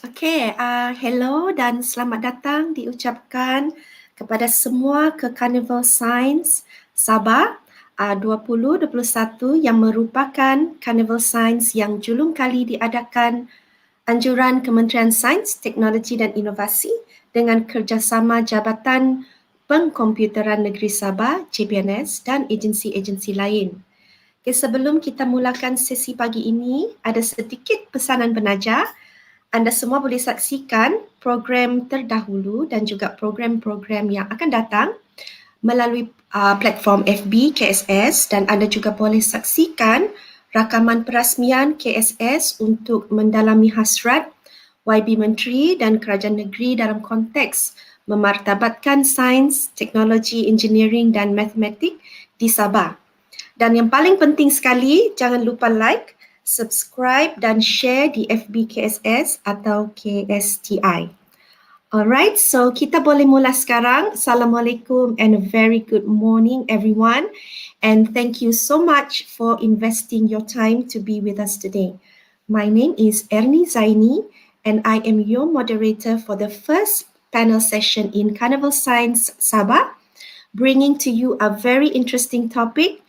Hello dan selamat datang diucapkan kepada semua ke Carnival Science Sabah 2021 yang merupakan Carnival Science yang julung kali diadakan anjuran Kementerian Sains, Teknologi dan Inovasi dengan kerjasama Jabatan Pengkomputeran Negeri Sabah, JPNS dan agensi-agensi lain. Sebelum kita mulakan sesi pagi ini, ada sedikit pesanan penaja. Anda semua boleh saksikan program terdahulu dan juga program-program yang akan datang melalui platform FB KSS dan anda juga boleh saksikan rakaman perasmian KSS untuk mendalami hasrat YB Menteri dan Kerajaan Negeri dalam konteks memartabatkan sains, teknologi, engineering dan matematik di Sabah. Dan yang paling penting sekali, jangan lupa like, subscribe dan share di FB KSS atau KSTI. Alright, so kita boleh mula sekarang. Assalamualaikum and a very good morning everyone. And thank you so much for investing your time to be with us today. My name is Ernie Zainie and I am your moderator for the first panel session in Carnival Science Sabah, bringing to you a very interesting topic,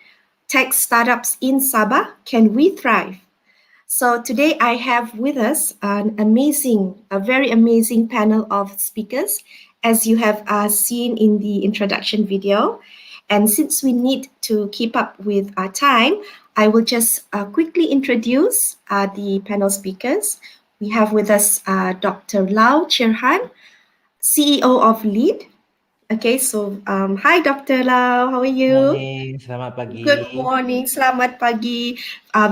tech startups in Sabah, can we thrive? So today I have with us a very amazing panel of speakers, as you have seen in the introduction video. And since we need to keep up with our time, I will just quickly introduce the panel speakers. We have with us Dr. Lau Cher Han, CEO of LEAD. Okay, so hi Dr. Lau, how are you? Morning, selamat pagi. Good morning, selamat pagi.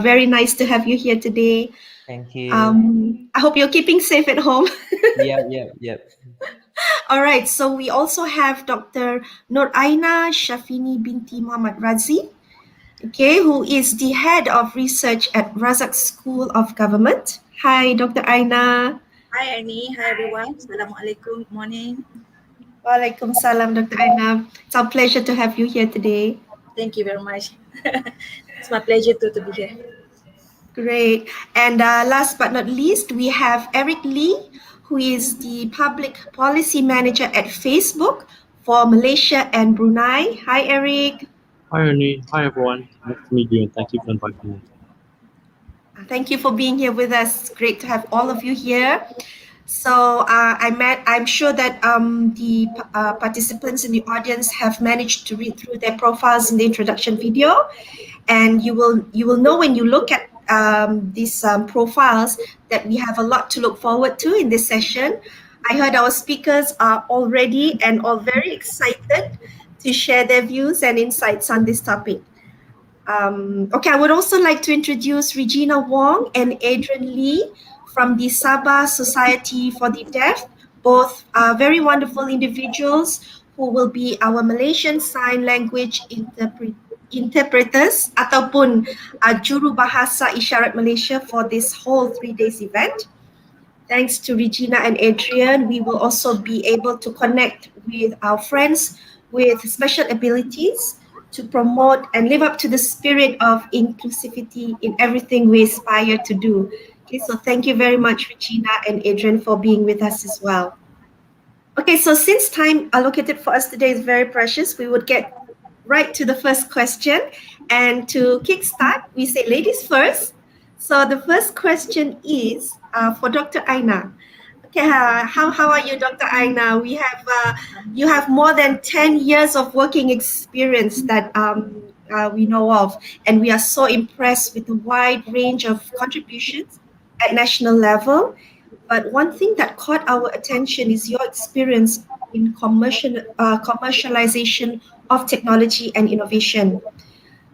Very nice to have you here today. Thank you. I hope you're keeping safe at home. Yep. All right, so we also have Dr. Aainaa Syafini binti Muhammad Radzi, who is the head of research at RSOG School of Government. Hi, Dr. Aainaa. Hi Ernie, hi everyone. Assalamualaikum, good morning. Waalaikumsalam, Dr. Aainaa. It's our pleasure to have you here today. Thank you very much. It's my pleasure to be here. Great. And last but not least, we have Eric Lee, who is the Public Policy Manager at Facebook for Malaysia and Brunei. Hi, Eric. Hi, Ernie. Hi, everyone. Nice to meet you, and thank you for inviting me. Thank you for being here with us. It's great to have all of you here. So I'm sure that the participants in the audience have managed to read through their profiles in the introduction video, and you will know when you look at these profiles that we have a lot to look forward to in this session. I heard our speakers are already and all very excited to share their views and insights on this topic. I would also like to introduce Regina Wong and Adrian Lee from the Sabah Society for the Deaf, both very wonderful individuals who will be our Malaysian Sign Language interpreters ataupun juru bahasa isyarat Malaysia for this whole 3 days event. Thanks to Regina and Adrian, we will also be able to connect with our friends with special abilities to promote and live up to the spirit of inclusivity in everything we aspire to do. Okay, so thank you very much, Regina and Adrian, for being with us as well. Okay, so since time allocated for us today is very precious, we would get right to the first question. And to kickstart, we say ladies first. So the first question is for Dr. Aainaa. Okay, how are you, Dr. Aainaa? You have more than 10 years of working experience that we know of, and we are so impressed with the wide range of contributions at national level. But one thing that caught our attention is your experience in commercialization of technology and innovation.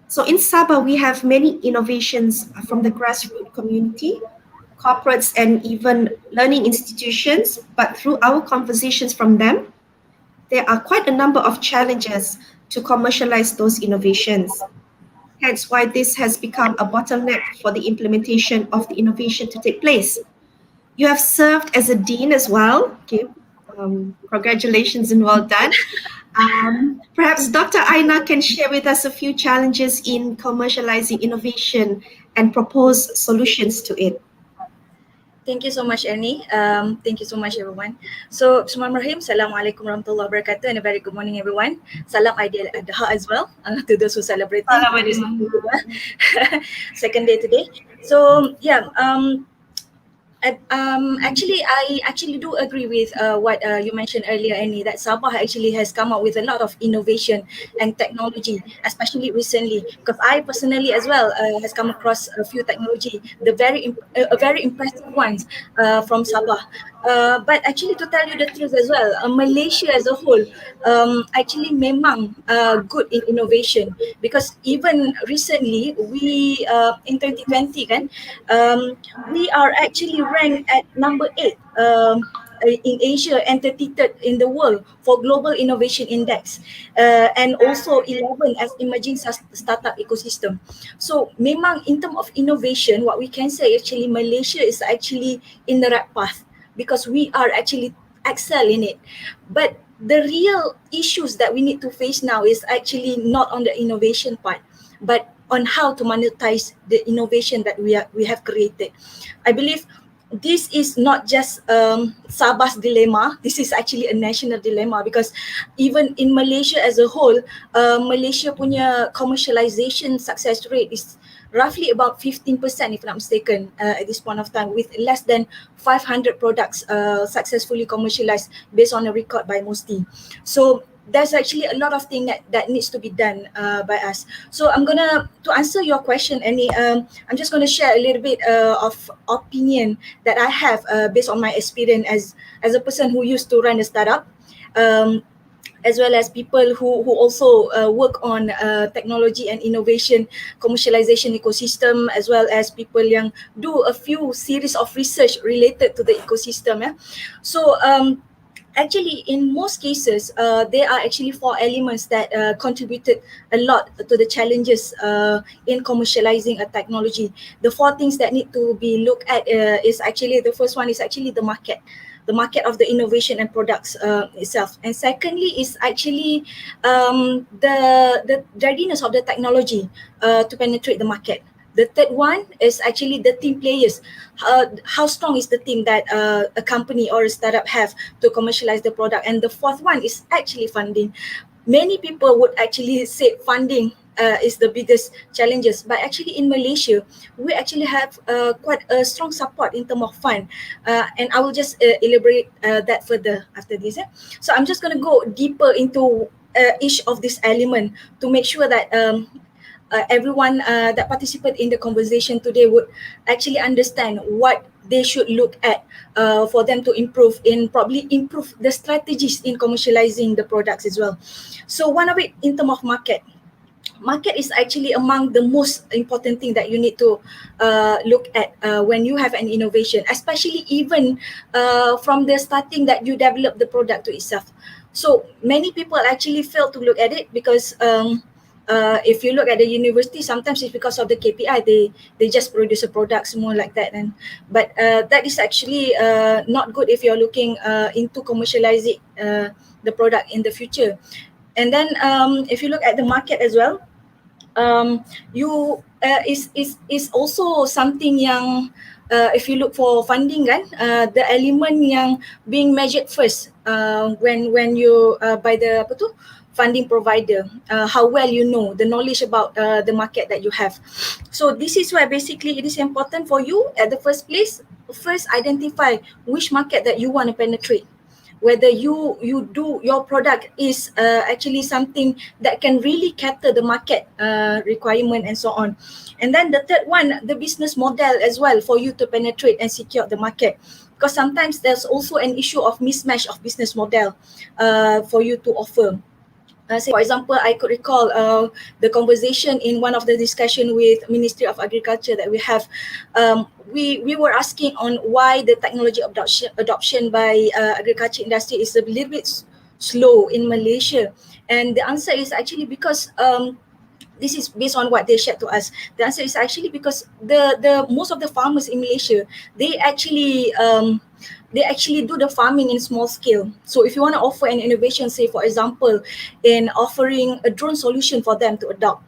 So in Sabah, we have many innovations from the grassroots community, corporates and even learning institutions, but through our conversations from them, there are quite a number of challenges to commercialize those innovations. Hence why this has become a bottleneck for the implementation of the innovation to take place. You have served as a dean as well. Okay, congratulations and well done. Perhaps Dr. Aainaa can share with us a few challenges in commercializing innovation and propose solutions to it. Thank you so much, Ernie. Thank you so much, everyone. So, Bismillahirrahmanirrahim. Assalamualaikum warahmatullahi wabarakatuh, and a very good morning, everyone. Salam Aidil Adha as well to those who celebrating. Second day today. So, yeah. Actually, I actually do agree with what you mentioned earlier, Annie, that Sabah actually has come up with a lot of innovation and technology, especially recently. Because I personally as well has come across a few technology, the very impressive ones from Sabah. But actually, to tell you the truth as well, Malaysia as a whole actually memang good in innovation, because even recently we in 2020 kan, we are actually ranked at number 8 in Asia and 33rd in the world for Global Innovation Index, and also 11 as emerging startup ecosystem. So memang in terms of innovation, what we can say actually Malaysia is actually in the right path, because we are actually excel in it. But the real issues that we need to face now is actually not on the innovation part, but on how to monetize the innovation that we have created. I believe this is not just Sabah's dilemma. This is actually a national dilemma, because even in Malaysia as a whole, Malaysia punya commercialization success rate is roughly about 15%, if not mistaken, at this point of time, with less than 500 products successfully commercialized based on a record by Mohd. So there's actually a lot of things that needs to be done by us. So to answer your question, Annie, I'm just going to share a little bit of opinion that I have based on my experience as a person who used to run a startup, as well as people who also work on technology and innovation commercialization ecosystem, as well as people yang do a few series of research related to the ecosystem. So actually, in most cases, there are actually 4 elements that contributed a lot to the challenges in commercializing a technology. The 4 things that need to be looked at is actually, the first one is actually the market of the innovation and products itself. And secondly is actually the readiness of the technology to penetrate the market. The third one is actually the team players. How strong is the team that a company or a startup have to commercialize the product? And the fourth one is actually funding. Many people would actually say funding is the biggest challenges, but actually in Malaysia, we actually have quite a strong support in terms of fund, and I will just elaborate that further after this. So I'm just going to go deeper into each of this element to make sure that everyone that participate in the conversation today would actually understand what they should look at for them to improve the strategies in commercializing the products as well. So one of it in terms of market is actually among the most important thing that you need to look at when you have an innovation, especially even from the starting that you develop the product to itself. So many people actually fail to look at it, because if you look at the university, sometimes it's because of the KPI, they just produce a product more like that, but that is actually not good if you're looking into commercializing the product in the future. And then if you look at the market as well, is also something yang if you look for funding kan, the element yang being measured first when you by the funding provider, how well you know the knowledge about the market that you have. So this is why basically it is important for you at the first place, first identify which market that you want to penetrate, whether you do your product is actually something that can really cater the market requirement and so on. And then the third one, the business model as well, for you to penetrate and secure the market, because sometimes there's also an issue of mismatch of business model for you to offer. Say for example, I could recall the conversation in one of the discussion with Ministry of Agriculture that we have. We were asking on why the technology adoption by agriculture industry is a little bit slow in Malaysia, and the answer is actually because this is based on what they shared to us. The answer is actually because the most of the farmers in Malaysia, they actually do the farming in small scale. So if you want to offer an innovation, say for example, in offering a drone solution for them to adopt,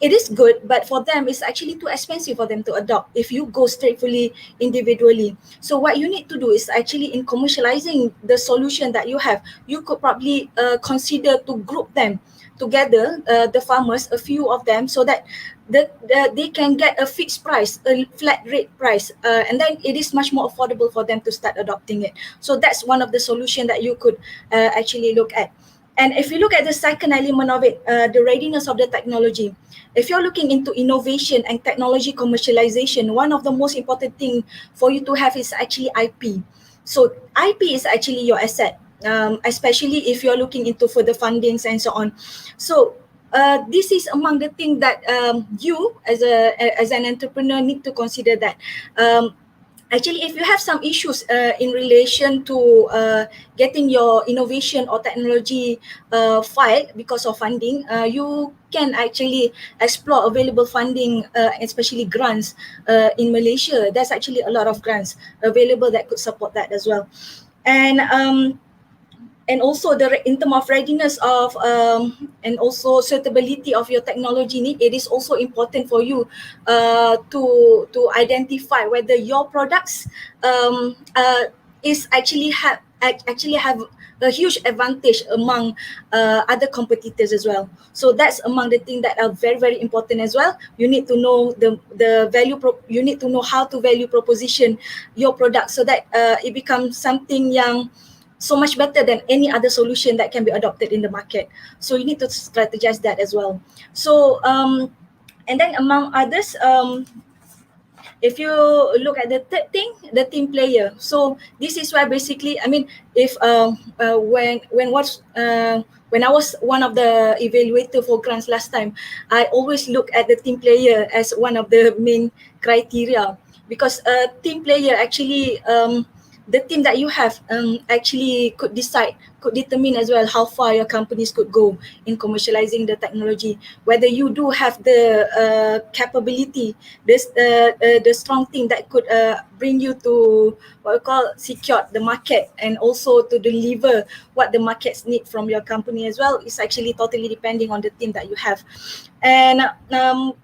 it is good, but for them it's actually too expensive for them to adopt if you go straight fully individually. So what you need to do is actually in commercializing the solution that you have, you could probably consider to group them together, the farmers, a few of them, so that they can get a fixed price, a flat rate price, and then it is much more affordable for them to start adopting it. So that's one of the solution that you could actually look at. And if you look at the second element of it, the readiness of the technology, if you're looking into innovation and technology commercialization, one of the most important thing for you to have is actually IP. So IP is actually your asset, especially if you're looking into further fundings and so on. So this is among the things that you as an entrepreneur need to consider, that actually, if you have some issues in relation to getting your innovation or technology filed because of funding, you can actually explore available funding, especially grants in Malaysia. There's actually a lot of grants available that could support that as well. And also in terms of readiness of and also suitability of your technology need, it is also important for you to identify whether your products is actually have a huge advantage among other competitors as well. So that's among the things that are very, very important as well. You need to know the value you need to know how to value proposition your product, so that it becomes something yang so much better than any other solution that can be adopted in the market. So you need to strategize that as well. So and then among others, if you look at the third thing, the team player. So this is where basically, I mean, if when I was one of the evaluator for grants last time, I always look at the team player as one of the main criteria, because a team player actually the team that you have actually could determine as well how far your companies could go in commercializing the technology. Whether you do have the capability, the strong thing that could bring you to what we call secure the market, and also to deliver what the markets need from your company as well, is actually totally depending on the team that you have. And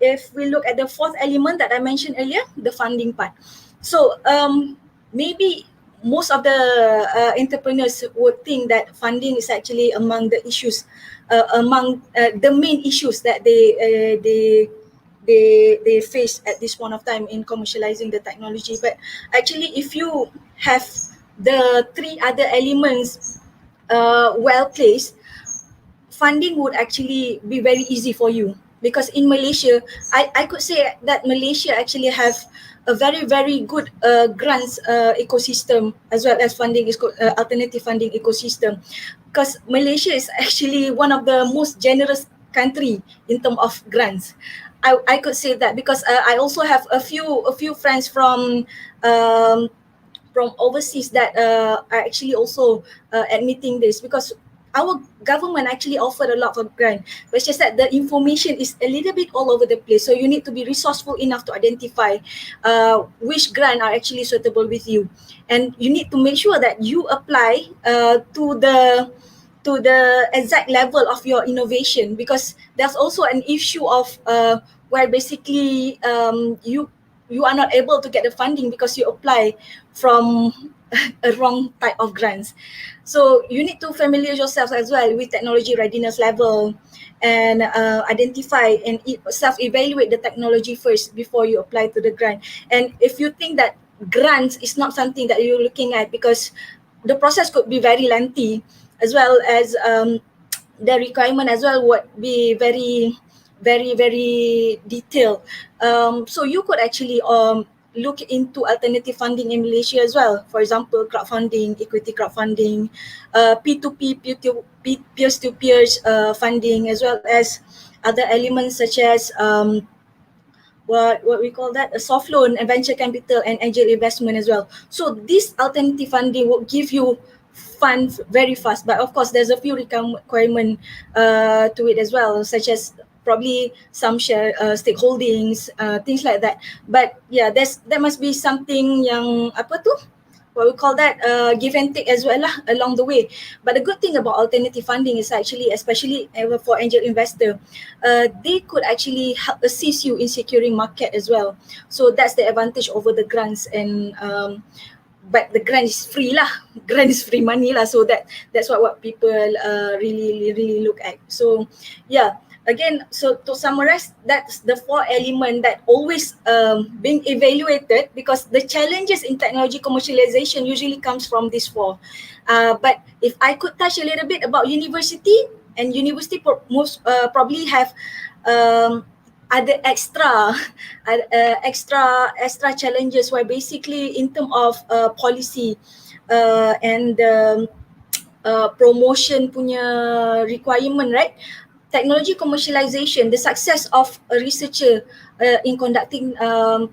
if we look at the fourth element that I mentioned earlier, the funding part. So maybe most of the entrepreneurs would think that funding is actually among the issues, among the main issues that they face at this point of time in commercializing the technology. But actually, if you have the three other elements well placed, funding would actually be very easy for you. Because in Malaysia, I could say that Malaysia actually have a very, very good grants ecosystem, as well as funding alternative funding ecosystem. Because Malaysia is actually one of the most generous country in terms of grants. I could say that because I also have a few friends from overseas that are actually also admitting this, because our government actually offered a lot of grant, but it's just that the information is a little bit all over the place. So you need to be resourceful enough to identify which grant are actually suitable with you, and you need to make sure that you apply to the exact level of your innovation, because there's also an issue of where basically you are not able to get the funding because you apply from a wrong type of grants. So you need to familiarize yourself as well with technology readiness level, and identify and self-evaluate the technology first before you apply to the grant. And if you think that grants is not something that you're looking at, because the process could be very lengthy, as well as the requirement as well would be very, very, very detailed. So you could actually look into alternative funding in Malaysia as well. For example, crowdfunding, equity crowdfunding, P2P, peer-to-peer funding, as well as other elements such as what we call that, a soft loan, a venture capital, and angel investment as well. So this alternative funding will give you funds very fast, but of course there's a few requirement to it as well, such as probably some share stakeholdings, things like that. But yeah, there must be something yang apa tu, what we call that, give and take as well lah along the way. But the good thing about alternative funding is actually, especially for angel investor, they could actually help assist you in securing market as well. So that's the advantage over the grants. And but the grant is free lah, grant is free money lah, so that's what people really look at. So yeah, again, so to summarize, that's the 4 element that always being evaluated, because the challenges in technology commercialization usually comes from these 4. But if I could touch a little bit about university, and university most probably have ada extra challenges, where basically in terms of policy and promotion punya requirement, right? Technology commercialization, the success of a researcher in conducting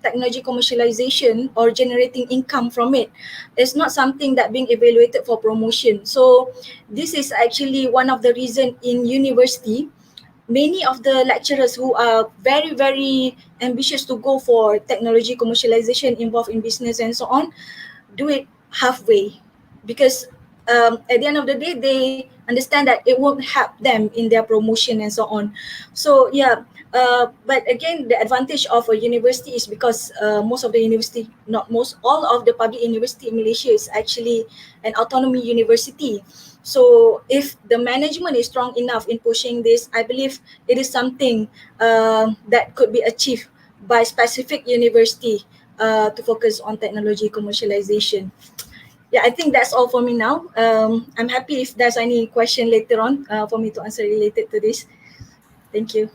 technology commercialization or generating income from it is not something that being evaluated for promotion. So this is actually one of the reason in university, many of the lecturers who are very ambitious to go for technology commercialization involved in business and so on, do it halfway, because at the end of the day they understand that it won't help them in their promotion and so on. So yeah, but again, the advantage of a university is because most of the university, not most, all of the public university in Malaysia is actually an autonomy university. So if the management is strong enough in pushing this, I believe it is something that could be achieved by specific university to focus on technology commercialization. Yeah, I think that's all for me now. I'm happy if there's any question later on for me to answer related to this. Thank you.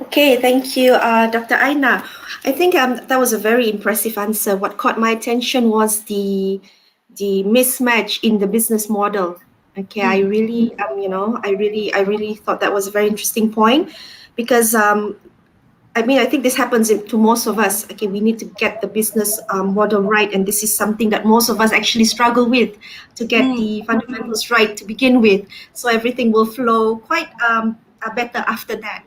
Okay, thank you, Dr. Aainaa. I think that was a very impressive answer. What caught my attention was the mismatch in the business model. Okay, I really, I really thought that was a very interesting point, because I mean, I think this happens to most of us. Okay, we need to get the business model right, and this is something that most of us actually struggle with, to get the fundamentals right to begin with. So everything will flow quite better after that,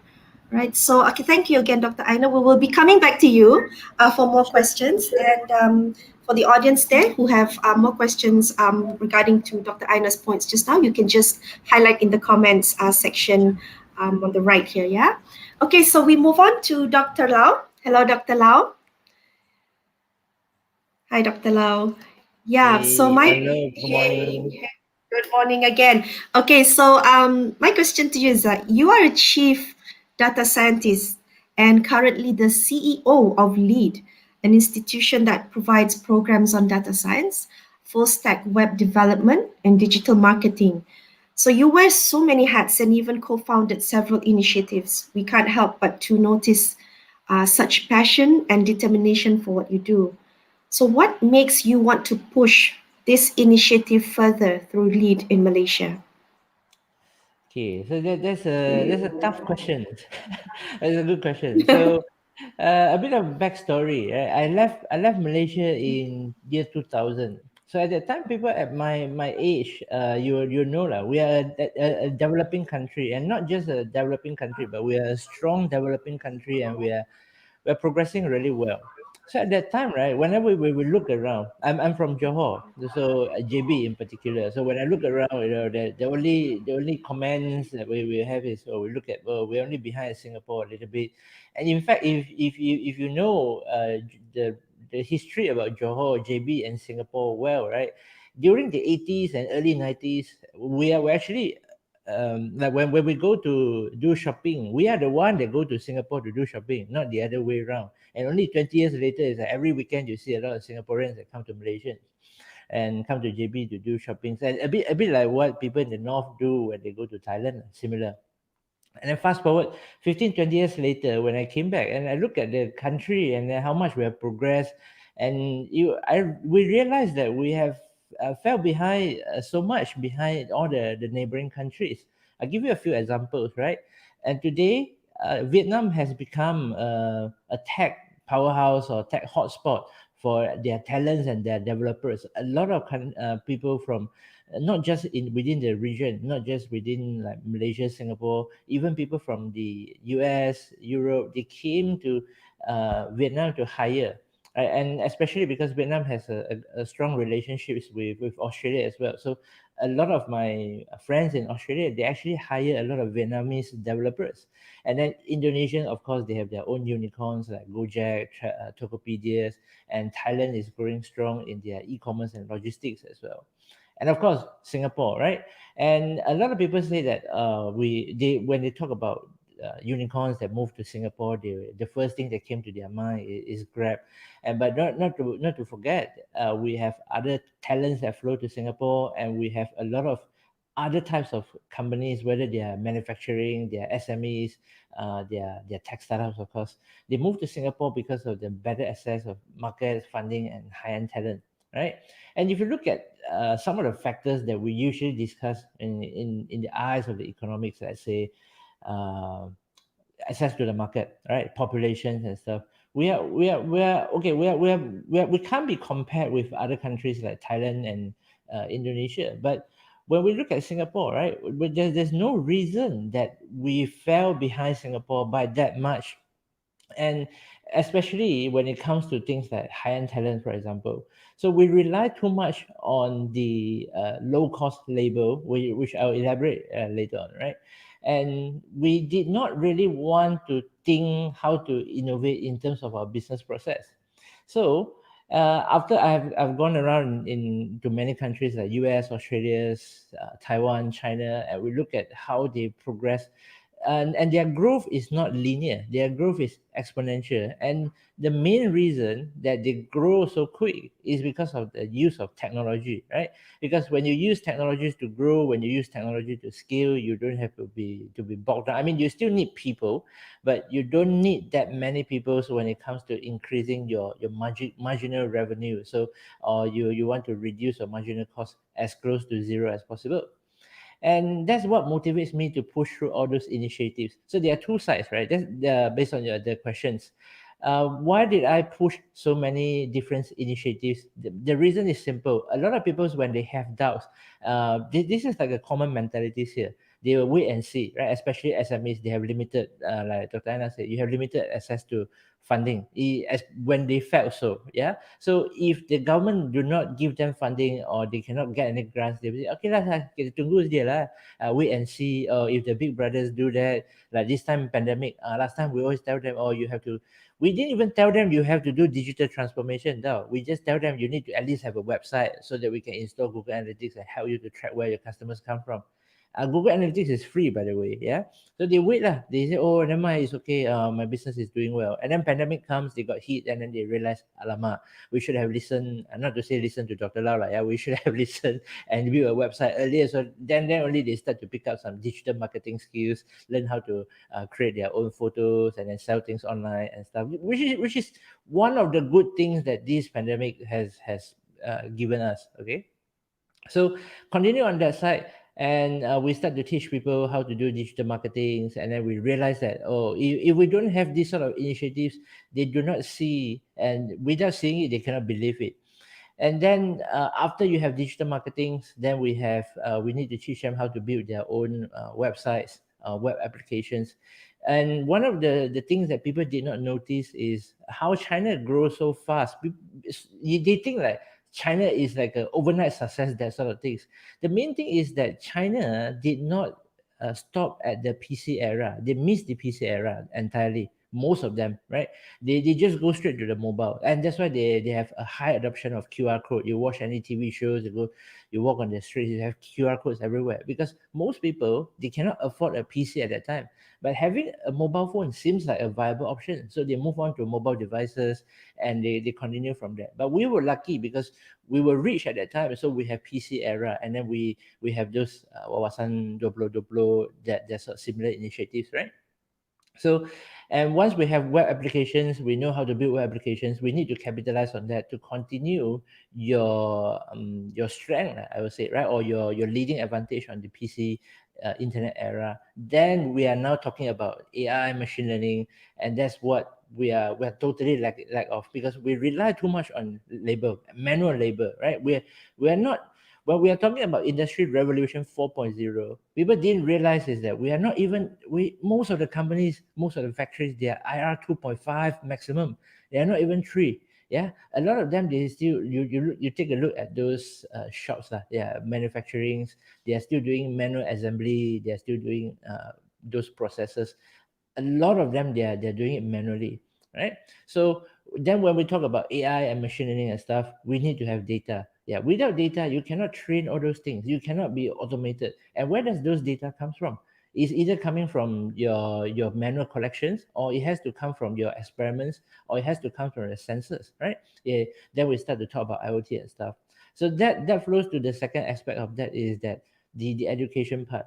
right? So okay, thank you again, Dr. Aainaa. We will be coming back to you for more questions, and for the audience there who have more questions regarding to Dr. Aainaa's points just now, you can just highlight in the comments section on the right here. Yeah. Okay, so we move on to Dr. Lau. Hello, Dr. Lau. Hi, Dr. Lau. Yeah, so hello, good morning. Good morning again. Okay, so my question to you is that you are a chief data scientist and currently the CEO of LEAD, an institution that provides programs on data science, full stack web development, and digital marketing. So you wear so many hats and even co-founded several initiatives. We can't help but to notice such passion and determination for what you do. So what makes you want to push this initiative further through LEAD in Malaysia? Okay, so that's a tough question. That's a good question. So a bit of backstory. I left Malaysia in year 2000. So at that time, people at my age, you know lah, we are a developing country, and not just a developing country, but we are a strong developing country, and we're progressing really well. So at that time, right, whenever we look around, I'm from Johor, so JB in particular. So when I look around, the only comments that we have is, we look at, we're only behind Singapore a little bit. And in fact, if you know the history about Johor, JB, and Singapore well, right, during the 80s and early 90s, we're actually like when we go to do shopping, we are the one that go to Singapore to do shopping, not the other way around. And only 20 years later, is that every weekend you see a lot of Singaporeans that come to Malaysia and come to JB to do shopping. And a bit like what people in the north do when they go to Thailand, similar. And then fast forward 15, 20 years later, when I came back and I look at the country and how much we have progressed, and we realized that we have fell behind so much behind all the neighboring countries. I'll give you a few examples, right? And today, Vietnam has become a tech powerhouse or tech hotspot for their talents and their developers. A lot of people from not just within the region, not just within like Malaysia, Singapore, even people from the US, Europe, they came to Vietnam to hire right? And especially because Vietnam has a strong relationships with Australia as well. So a lot of my friends in Australia, they actually hire a lot of Vietnamese developers. And then Indonesian, of course, they have their own unicorns like Gojek, Tokopedia, and Thailand is growing strong in their e-commerce and logistics as well. And of course, Singapore, right? And a lot of people say that when they talk about unicorns that move to Singapore, the first thing that came to their mind is Grab, and but not to forget, we have other talents that flow to Singapore, and we have a lot of other types of companies, whether they are manufacturing, they are SMEs, they are tech startups, of course. They move to Singapore because of the better access of market funding and high-end talent, right? And if you look at some of the factors that we usually discuss in the eyes of the economics, let's say uh, access to the market, right? Populations and stuff. We are okay. We can't be compared with other countries like Thailand and Indonesia. But when we look at Singapore, right, there's no reason that we fell behind Singapore by that much. And especially when it comes to things like high-end talent, for example. So we rely too much on the low-cost labor, which I'll elaborate later on, right? And we did not really want to think how to innovate in terms of our business process. So after I've gone around to many countries like US, Australia, Taiwan, China, and we look at how they progress, and their growth is not linear, their growth is exponential. And the main reason that they grow so quick is because of the use of technology, right? Because when you use technologies to grow, when you use technology to scale, you don't have to be bogged down. I mean, you still need people, but you don't need that many people. So when it comes to increasing your marginal revenue, so or you want to reduce your marginal cost as close to zero as possible. And that's what motivates me to push through all those initiatives. So there are two sides, right? That's based on the questions. Why did I push so many different initiatives? The reason is simple. A lot of people, when they have doubts, this is like a common mentality here. They will wait and see, right? Especially SMEs, they have limited, like Dr. Aainaa said, you have limited access to funding as when they felt so, yeah. So if the government do not give them funding or they cannot get any grants, they will say, okay lah, kita tunggu je lah, wait and see. Or if the big brothers do that, like this time pandemic, last time we always tell them, oh, you have to. We didn't even tell them you have to do digital transformation. No, we just tell them you need to at least have a website so that we can install Google Analytics and help you to track where your customers come from. Google Analytics is free, by the way. Yeah. So they wait lah. They say, oh, never mind, it's okay. My business is doing well. And then pandemic comes, they got hit, and then they realize, alamak, we should have listened. Not to say listen to Dr. Lau, yeah, we should have listened and build a website earlier. So then only they start to pick up some digital marketing skills, learn how to create their own photos and then sell things online and stuff. Which is one of the good things that this pandemic has given us. Okay. So continue on that side, and we start to teach people how to do digital marketing, and then we realize that, oh, if we don't have these sort of initiatives, they do not see, and without seeing it, they cannot believe it. And then after you have digital marketing, then we need to teach them how to build their own websites, web applications. And one of the things that people did not notice is how China grows so fast. They think like China is like an overnight success, that sort of things. The main thing is that China did not stop at the PC era. They missed the PC era entirely. Most of them, right? They just go straight to the mobile, and that's why they have a high adoption of QR code. You watch any TV shows, you walk on the streets, you have QR codes everywhere, because most people, they cannot afford a PC at that time. But having a mobile phone seems like a viable option, so they move on to mobile devices, and they continue from there. But we were lucky because we were rich at that time, so we have PC era, and then we have those wawasan 2020, that sort of similar initiatives, right? So, and once we have web applications, we know how to build web applications. We need to capitalize on that to continue your strength, I would say, right, or your leading advantage on the PC internet era. Then we are now talking about AI, machine learning, and that's what we're totally lack of, because we rely too much on labor, manual labor, right? We're not. When we are talking about Industry Revolution 4.0, people didn't realize is that we are not even, most of the companies, most of the factories, they are IR 2.5 maximum. They are not even 3. Yeah, a lot of them, they still, you take a look at those shops lah. Yeah, manufacturing, they are still doing manual assembly, they are still doing those processes. A lot of them, they're doing it manually, right? So then when we talk about AI and machine learning and stuff, we need to have data. Yeah, without data, you cannot train all those things. You cannot be automated. And where does those data comes from? It's either coming from your manual collections, or it has to come from your experiments, or it has to come from the sensors, right? Yeah, then we start to talk about IoT and stuff. So that flows to the second aspect of that, is that the education part.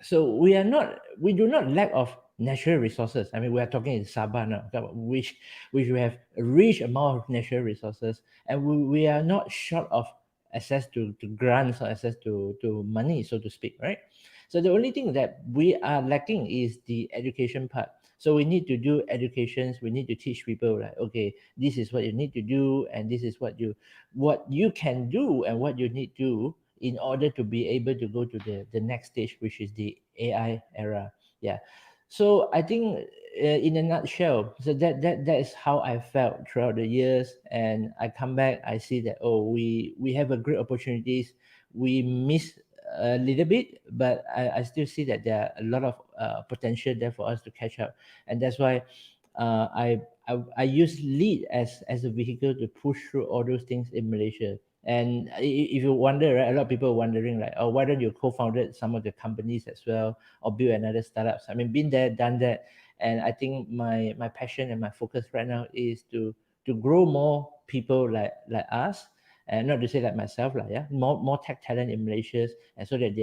So we do not lack of natural resources. I mean, we are talking in Sabah now, which we have a rich amount of natural resources, and we are not short of access to grants or access to money, so to speak, right? So the only thing that we are lacking is the education part. So we need to do educations. We need to teach people, like, okay, this is what you need to do, and this is what you can do, and what you need to do in order to be able to go to the next stage, which is the AI era. Yeah. So I think, in a nutshell, so that is how I felt throughout the years. And I come back, I see that, oh, we have a great opportunities. We miss a little bit, but I still see that there are a lot of potential there for us to catch up. And that's why I use lead as a vehicle to push through all those things in Malaysia. And if you wonder, right, a lot of people are wondering, like, oh, why don't you co-founded some of the companies as well, or build another startups? I mean, been there, done that. And I think my passion and my focus right now is to grow more people like us, and not to say like myself, like, yeah, more tech talent in Malaysia, and so that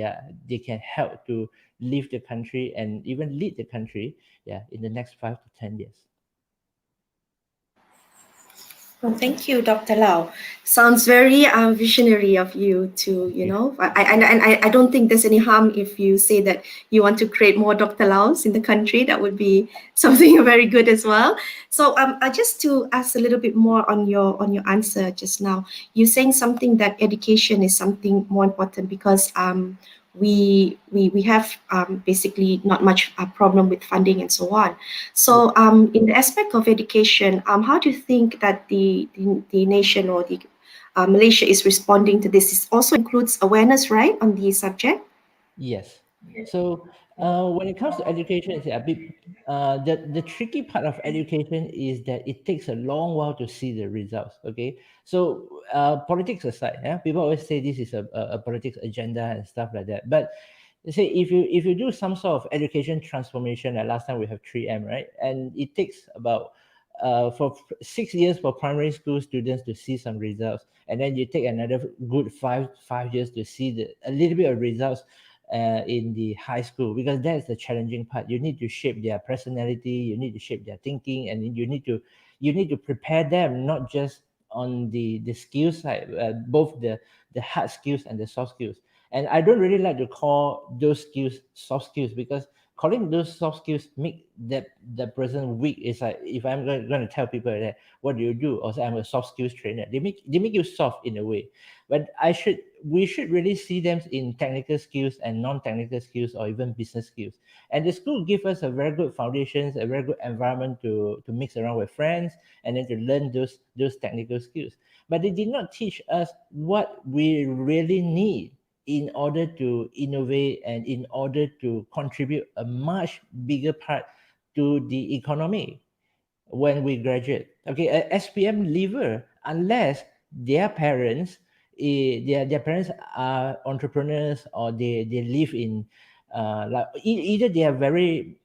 they can help to lead the country and even lead the country, yeah, in the next 5 to 10 years. Well, thank you, Dr. Lau. Sounds very visionary of you to, you know, I don't think there's any harm if you say that you want to create more Dr. Laus in the country. That would be something very good as well. So just to ask a little bit more on your answer just now, you're saying something that education is something more important because we have basically not much problem with funding and so on. So in the aspect of education, how do you think that the nation or the Malaysia is responding to this? It also includes awareness, right, on the subject? Yes. So when it comes to education, it's a bit the tricky part of education is that it takes a long while to see the results. Okay, so politics aside, yeah, people always say this is a politics agenda and stuff like that. But you say if you do some sort of education transformation, like last time we have 3M, right, and it takes about for 6 years for primary school students to see some results, and then you take another good five years to see a little bit of results in the high school, because that's the challenging part. You need to shape their personality, you need to shape their thinking, and you need to prepare them not just on the skills side, both the hard skills and the soft skills. And I don't really like to call those skills soft skills, because calling those soft skills make that person weak. It's like, if I'm going to tell people that, what do you do? Or say I'm a soft skills trainer, they make you soft in a way. But we should really see them in technical skills and non-technical skills, or even business skills. And the school give us a very good foundations, a very good environment to mix around with friends, and then to learn those technical skills. But they did not teach us what we really need in order to innovate and in order to contribute a much bigger part to the economy when we graduate. Okay, a SPM leaver, unless their parents, their parents are entrepreneurs, or they live in like either they are very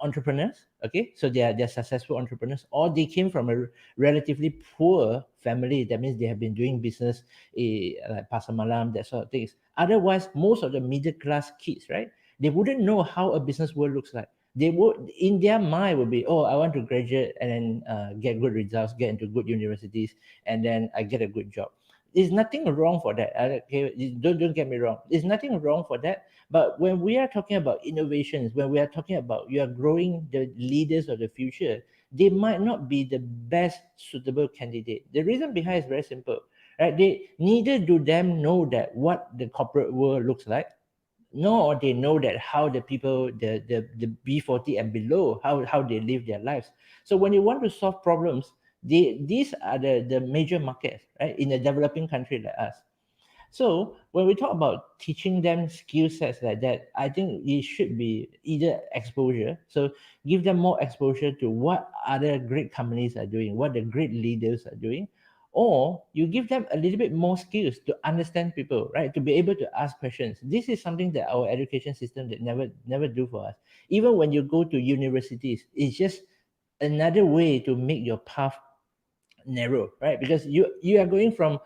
entrepreneurs, okay, so they're successful entrepreneurs, or they came from a relatively poor family. That means they have been doing business like pasar malam, that sort of things. Otherwise, most of the middle class kids, right, they wouldn't know how a business world looks like. They would, in their mind, would be, oh, I want to graduate and then get good results, get into good universities, and then I get a good job. There's nothing wrong for that. Okay, don't get me wrong. There's nothing wrong for that. But when we are talking about innovations, when we are talking about you are growing the leaders of the future, they might not be the best suitable candidate. The reason behind is very simple, right? Neither do them know that what the corporate world looks like, nor they know that how the people, the B40 and below, how they live their lives. So when you want to solve problems, These are the major markets, right, in a developing country like us. So when we talk about teaching them skill sets like that, I think it should be either exposure. So give them more exposure to what other great companies are doing, what the great leaders are doing, or you give them a little bit more skills to understand people, right? To be able to ask questions. This is something that our education system that never do for us. Even when you go to universities, it's just another way to make your path narrow, right? Because you are going from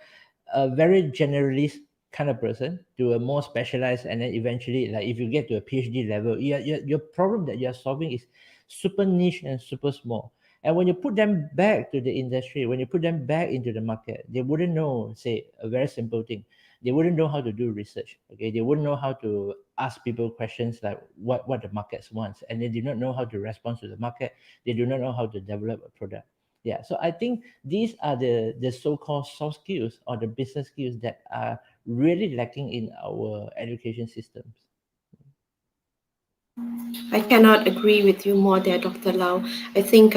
a very generalist kind of person to a more specialized, and then eventually, like if you get to a PhD level, your problem that you're solving is super niche and super small. And when you put them back to the industry, when you put them back into the market, they wouldn't know, say, a very simple thing. They wouldn't know how to do research. Okay, they wouldn't know how to ask people questions like what the market wants, and they do not know how to respond to the market. They do not know how to develop a product. Yeah, so I think these are the so-called soft skills or the business skills that are really lacking in our education systems. I cannot agree with you more there, Dr. Lau. I think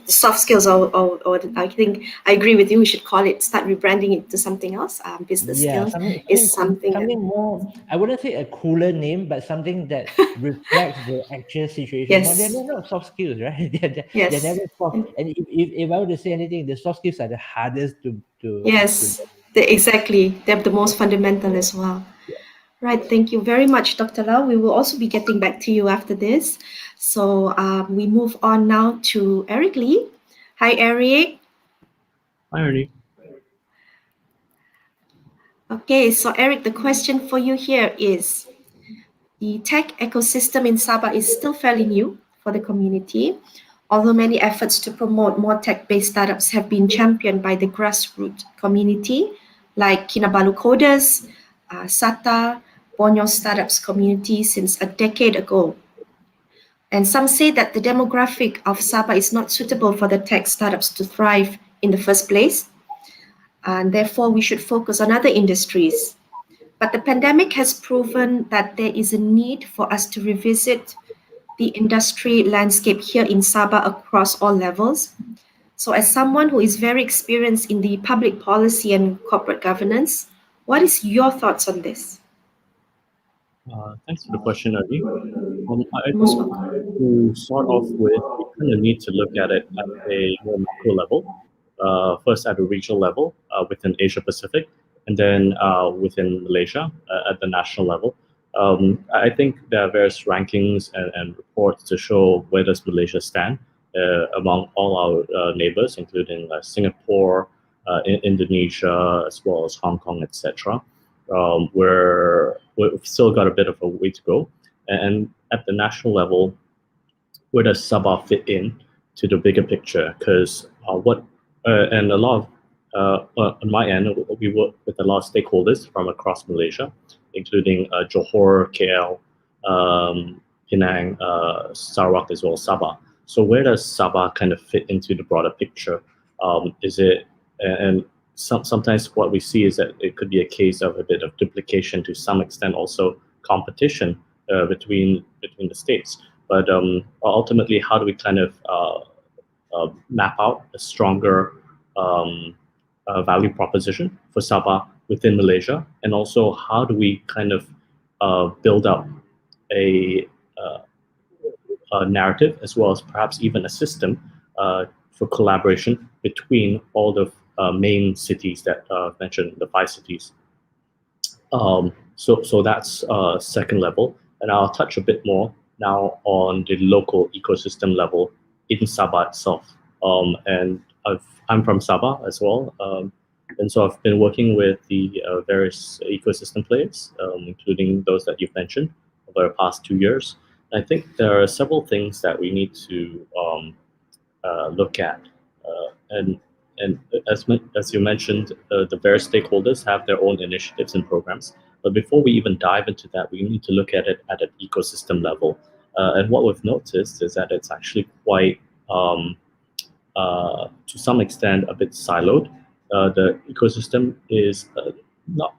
soft skills, or I think I agree with you. We should start rebranding it to something else. Business Yeah, skills something is something that, something more. I wouldn't say a cooler name, but something that reflects the actual situation more. They're yes, not soft skills, right? They're yes, never soft. And if I were to say anything, the soft skills are the hardest to yes, exactly. They're the most fundamental as well. Right, thank you very much, Dr. Lau. We will also be getting back to you after this. So we move on now to Eric Lee. Hi, Eric. Hi, Ernie. Okay, so Eric, the question for you here is, the tech ecosystem in Sabah is still fairly new for the community, although many efforts to promote more tech-based startups have been championed by the grassroots community, like Kinabalu Coders, SATA, Borneo Startups community since a decade ago. And some say that the demographic of Sabah is not suitable for the tech startups to thrive in the first place, and therefore we should focus on other industries. But the pandemic has proven that there is a need for us to revisit the industry landscape here in Sabah across all levels. So, as someone who is very experienced in the public policy and corporate governance, what is your thoughts on this? Thanks for the question, Ernie. I think Most welcome. to start off with, we kind of need to look at it at a more macro level. First at a regional level within Asia Pacific, and then within Malaysia at the national level. I think there are various rankings and reports to show where does Malaysia stand among all our neighbors, including Singapore, Indonesia, as well as Hong Kong, etc. We've still got a bit of a way to go. And at the national level, where does Sabah fit in to the bigger picture? Because and a lot of, on my end, we work with a lot of stakeholders from across Malaysia, including Johor, KL, Penang, Sarawak, as well as Sabah. So where does Sabah kind of fit into the broader picture? Sometimes what we see is that it could be a case of a bit of duplication, to some extent also competition between the states. But ultimately, how do we kind of map out a stronger value proposition for Sabah within Malaysia, and also how do we kind of build up a narrative, as well as perhaps even a system for collaboration between all the main cities that mentioned, the 5 cities. So that's second level, and I'll touch a bit more now on the local ecosystem level in Sabah itself. And I'm from Sabah as well, and so I've been working with the various ecosystem players, including those that you've mentioned over the past 2 years. I think there are several things that we need to look at, and as you mentioned, the various stakeholders have their own initiatives and programs. But before we even dive into that, we need to look at it at an ecosystem level. And what we've noticed is that it's actually quite, to some extent, a bit siloed. The ecosystem is not.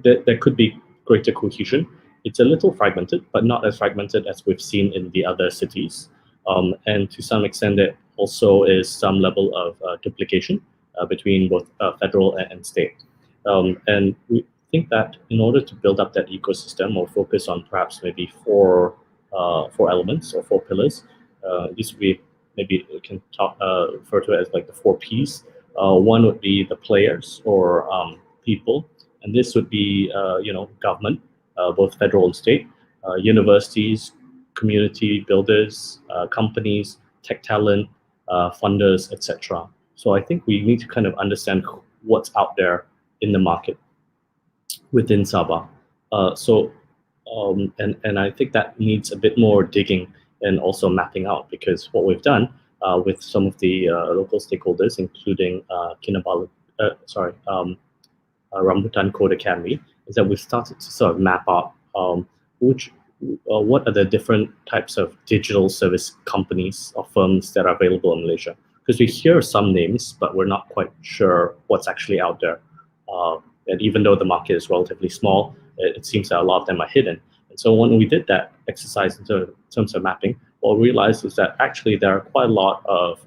There could be greater cohesion. It's a little fragmented, but not as fragmented as we've seen in the other cities. And to some extent, that also is some level of duplication between both federal and state. And we think that in order to build up that ecosystem, or focus on perhaps maybe four elements or four pillars. This would be, maybe we can refer to it as like the 4 Ps. One would be the players or people, and this would be government, both federal and state, universities, community builders, companies, tech talent, funders, etc. So I think we need to kind of understand what's out there in the market within Sabah. And I think that needs a bit more digging and also mapping out, because what we've done with some of the local stakeholders, including Rambutan Code Academy, is that we've started to sort of map out what are the different types of digital service companies or firms that are available in Malaysia. Because we hear some names, but we're not quite sure what's actually out there. And even though the market is relatively small, it seems that a lot of them are hidden. And so when we did that exercise in terms of mapping, what we realized is that actually there are quite a lot of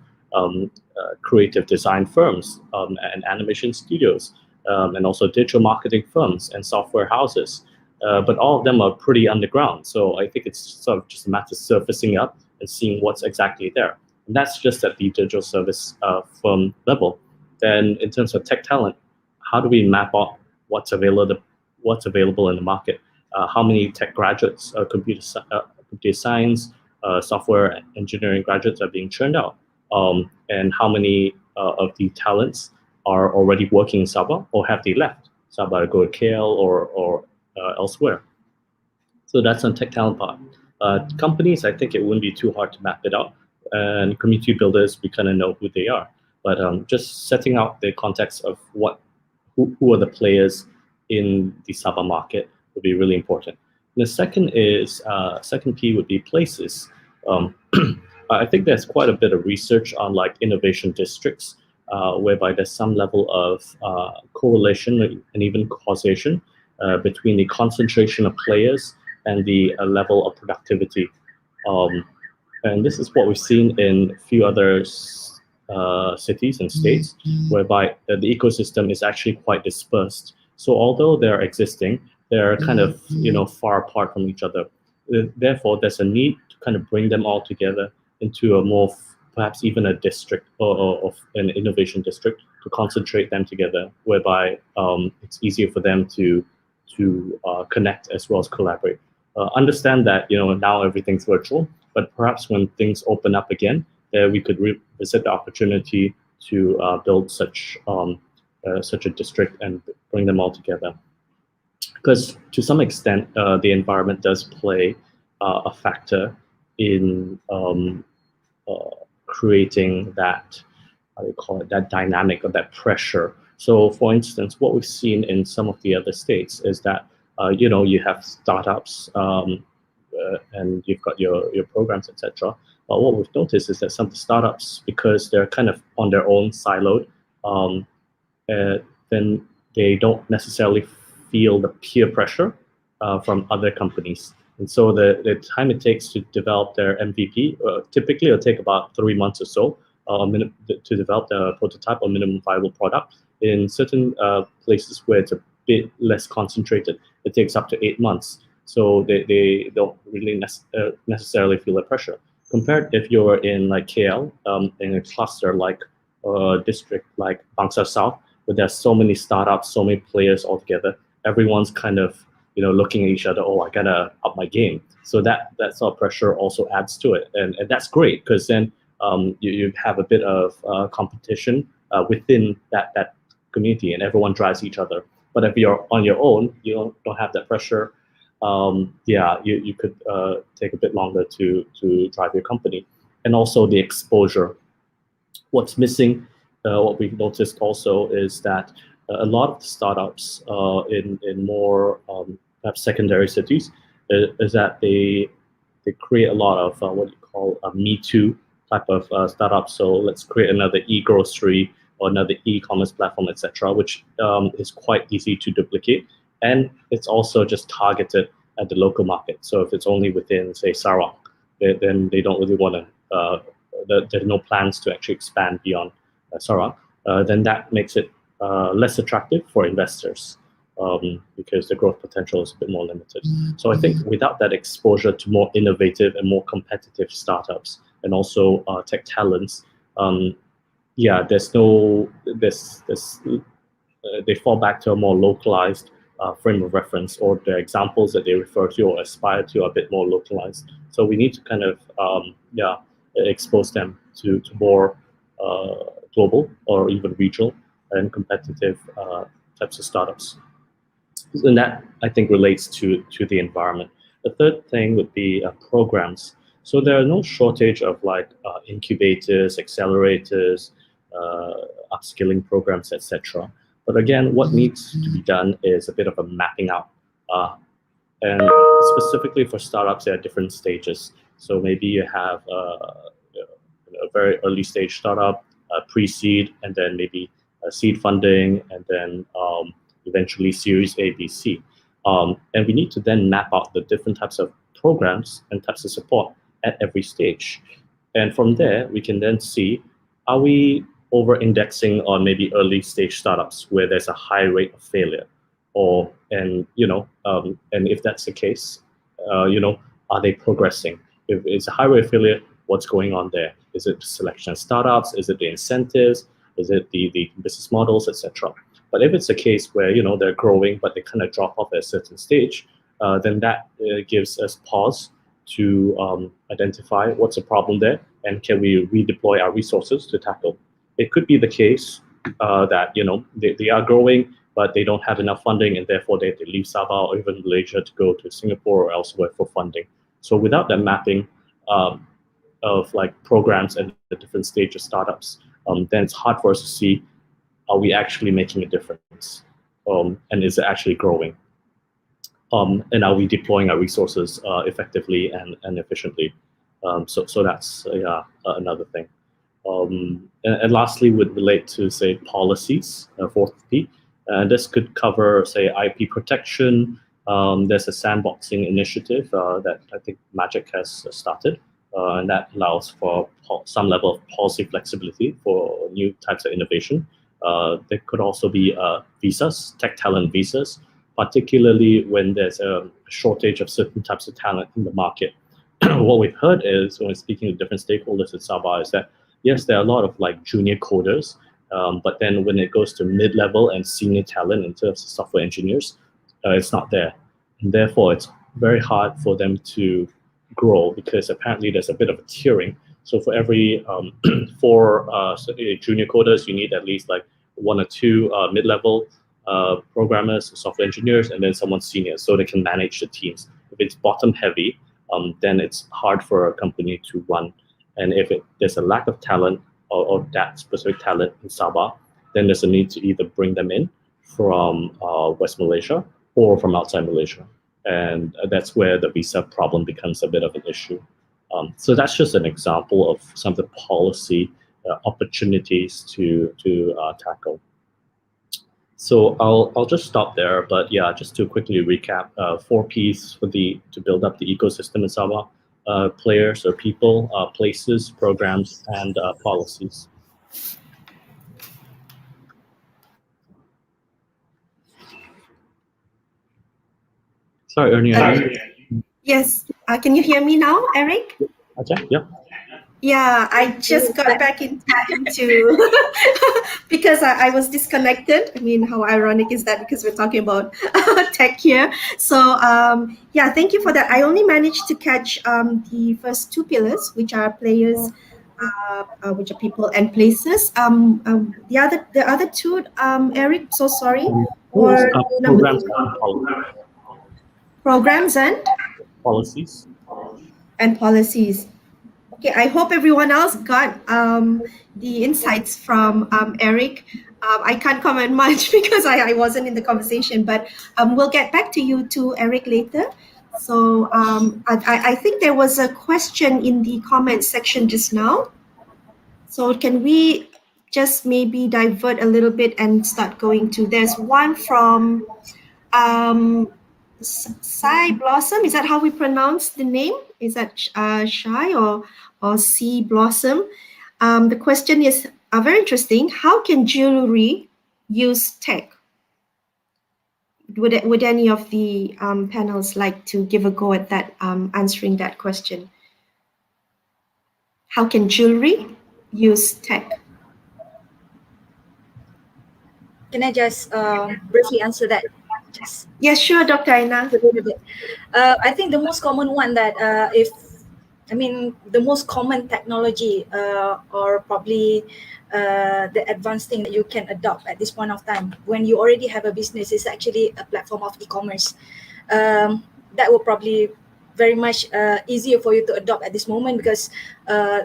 creative design firms and animation studios, and also digital marketing firms and software houses. But all of them are pretty underground. So I think it's sort of just a matter of surfacing up and seeing what's exactly there. And that's just at the digital service firm level. Then in terms of tech talent, how do we map out what's available in the market? How many tech graduates, computer science, software engineering graduates are being churned out? And how many of the talents are already working in Sabah, or have they left Sabah to go to KL or elsewhere? So that's on tech talent part. Companies, I think it wouldn't be too hard to map it out. And community builders, we kind of know who they are. But just setting out the context of who are the players in the Sabah market would be really important. And the second P would be places. I think there's quite a bit of research on like innovation districts, whereby there's some level of correlation and even causation between the concentration of players and the level of productivity. And this is what we've seen in a few other cities and states, whereby the ecosystem is actually quite dispersed. So although they're existing, they're kind of far apart from each other. Therefore, there's a need to kind of bring them all together into a more, perhaps even a district or an innovation district, to concentrate them together, whereby it's easier for them to connect as well as collaborate. Understand that now everything's virtual, but perhaps when things open up again, we could revisit the opportunity to build such a district and bring them all together. Because to some extent, the environment does play a factor in creating that, how do you call it, that dynamic or that pressure. So for instance, what we've seen in some of the other states is that, you have startups and you've got your programs, etc. But what we've noticed is that some of the startups, because they're kind of on their own siloed, then they don't necessarily feel the peer pressure from other companies. And so the time it takes to develop their MVP, typically it'll take about 3 months or so to develop the prototype or minimum viable product. In certain places where it's a bit less concentrated, it takes up to 8 months. So they don't really necessarily feel the pressure. Compared if you're in like KL, in a cluster like district like Bangsa South, where there's so many startups, so many players all together, everyone's kind of looking at each other. Oh, I gotta up my game. So that sort of pressure also adds to it, and that's great, because then you have a bit of competition within that community, and everyone drives each other. But if you're on your own, you don't have that pressure. You could take a bit longer to drive your company. And also the exposure. What's missing, what we've noticed also, is that a lot of the startups in more perhaps secondary cities is that they create a lot of what you call a Me Too type of startup. So let's create another e-grocery or another e-commerce platform, etc., which is quite easy to duplicate. And it's also just targeted at the local market. So if it's only within, say, Sarawak, then they don't really want to there are no plans to actually expand beyond Sabah, then that makes it less attractive for investors because the growth potential is a bit more limited. So I think without that exposure to more innovative and more competitive startups and also tech talents, they fall back to a more localized frame of reference, or the examples that they refer to or aspire to are a bit more localized. So we need to kind of expose them to more global or even regional and competitive types of startups. And that, I think, relates to the environment. The third thing would be programs. So there are no shortage of like incubators, accelerators, upskilling programs, etc. But again, what needs to be done is a bit of a mapping out. And specifically for startups, there are different stages. So maybe you have a very early stage startup, pre-seed, and then maybe seed funding, and then eventually Series A, B, C. And we need to then map out the different types of programs and types of support at every stage. And from there, we can then see, are we over-indexing on maybe early stage startups where there's a high rate of failure? And if that's the case, are they progressing? If it's a high rate of failure, what's going on there? Is it the selection of startups? Is it the incentives? Is it the business models, etc.? But if it's a case where they're growing but they kind of drop off at a certain stage, then that gives us pause to identify what's the problem there and can we redeploy our resources to tackle. It could be the case that they are growing but they don't have enough funding and therefore they have to leave Sabah or even Malaysia to go to Singapore or elsewhere for funding. So without that mapping of like programs and the different stage of startups, then it's hard for us to see, are we actually making a difference? And is it actually growing? And are we deploying our resources effectively and efficiently? So that's another thing. And lastly, would relate to, say, policies, fourth P. This could cover, say, IP protection. There's a sandboxing initiative that I think Magic has started, and that allows for some level of policy flexibility for new types of innovation. There could also be visas, tech talent visas, particularly when there's a shortage of certain types of talent in the market. What we've heard is, when speaking to different stakeholders at Sabah, is that yes, there are a lot of like junior coders, but then when it goes to mid-level and senior talent in terms of software engineers, it's not there. And therefore, it's very hard for them to grow because apparently there's a bit of a tiering. So for every 4 junior coders, you need at least like 1 or 2 mid-level programmers, software engineers, and then someone senior so they can manage the teams. If it's bottom heavy, then it's hard for a company to run. And if there's a lack of talent or that specific talent in Sabah, then there's a need to either bring them in from West Malaysia or from outside Malaysia. And that's where the visa problem becomes a bit of an issue. So that's just an example of some of the policy opportunities to tackle. So I'll just stop there, but yeah, just to quickly recap, 4 Ps to build up the ecosystem in Sabah: players or people, places, programs, and policies. Sorry, Ernie. Yes. Can you hear me now, Eric? Okay. Yeah. Yeah, I just got back in time to because I was disconnected. I mean, how ironic is that, because we're talking about tech here. So yeah, thank you for that. I only managed to catch the first 2 pillars, which are players, which are people, and places. The other 2, Eric, so sorry. Or programs and policies. And policies. Okay, I hope everyone else got the insights from Eric. I can't comment much because I wasn't in the conversation, but we'll get back to you too, Eric, later. So I think there was a question in the comment section just now. So can we just maybe divert a little bit and start going to, there's one from Sai Blossom. Is that how we pronounce the name? Is that Shai or or C. Blossom. The question is very interesting. How can jewelry use tech? Would any of the panels like to give a go at that, answering that question? How can jewelry use tech? Can I just briefly answer that? Just Yes, sure, Dr. Aainaa. a little bit. I think the most common one that the most common technology or probably the advanced thing that you can adopt at this point of time when you already have a business is actually a platform of e-commerce. That will probably very much easier for you to adopt at this moment because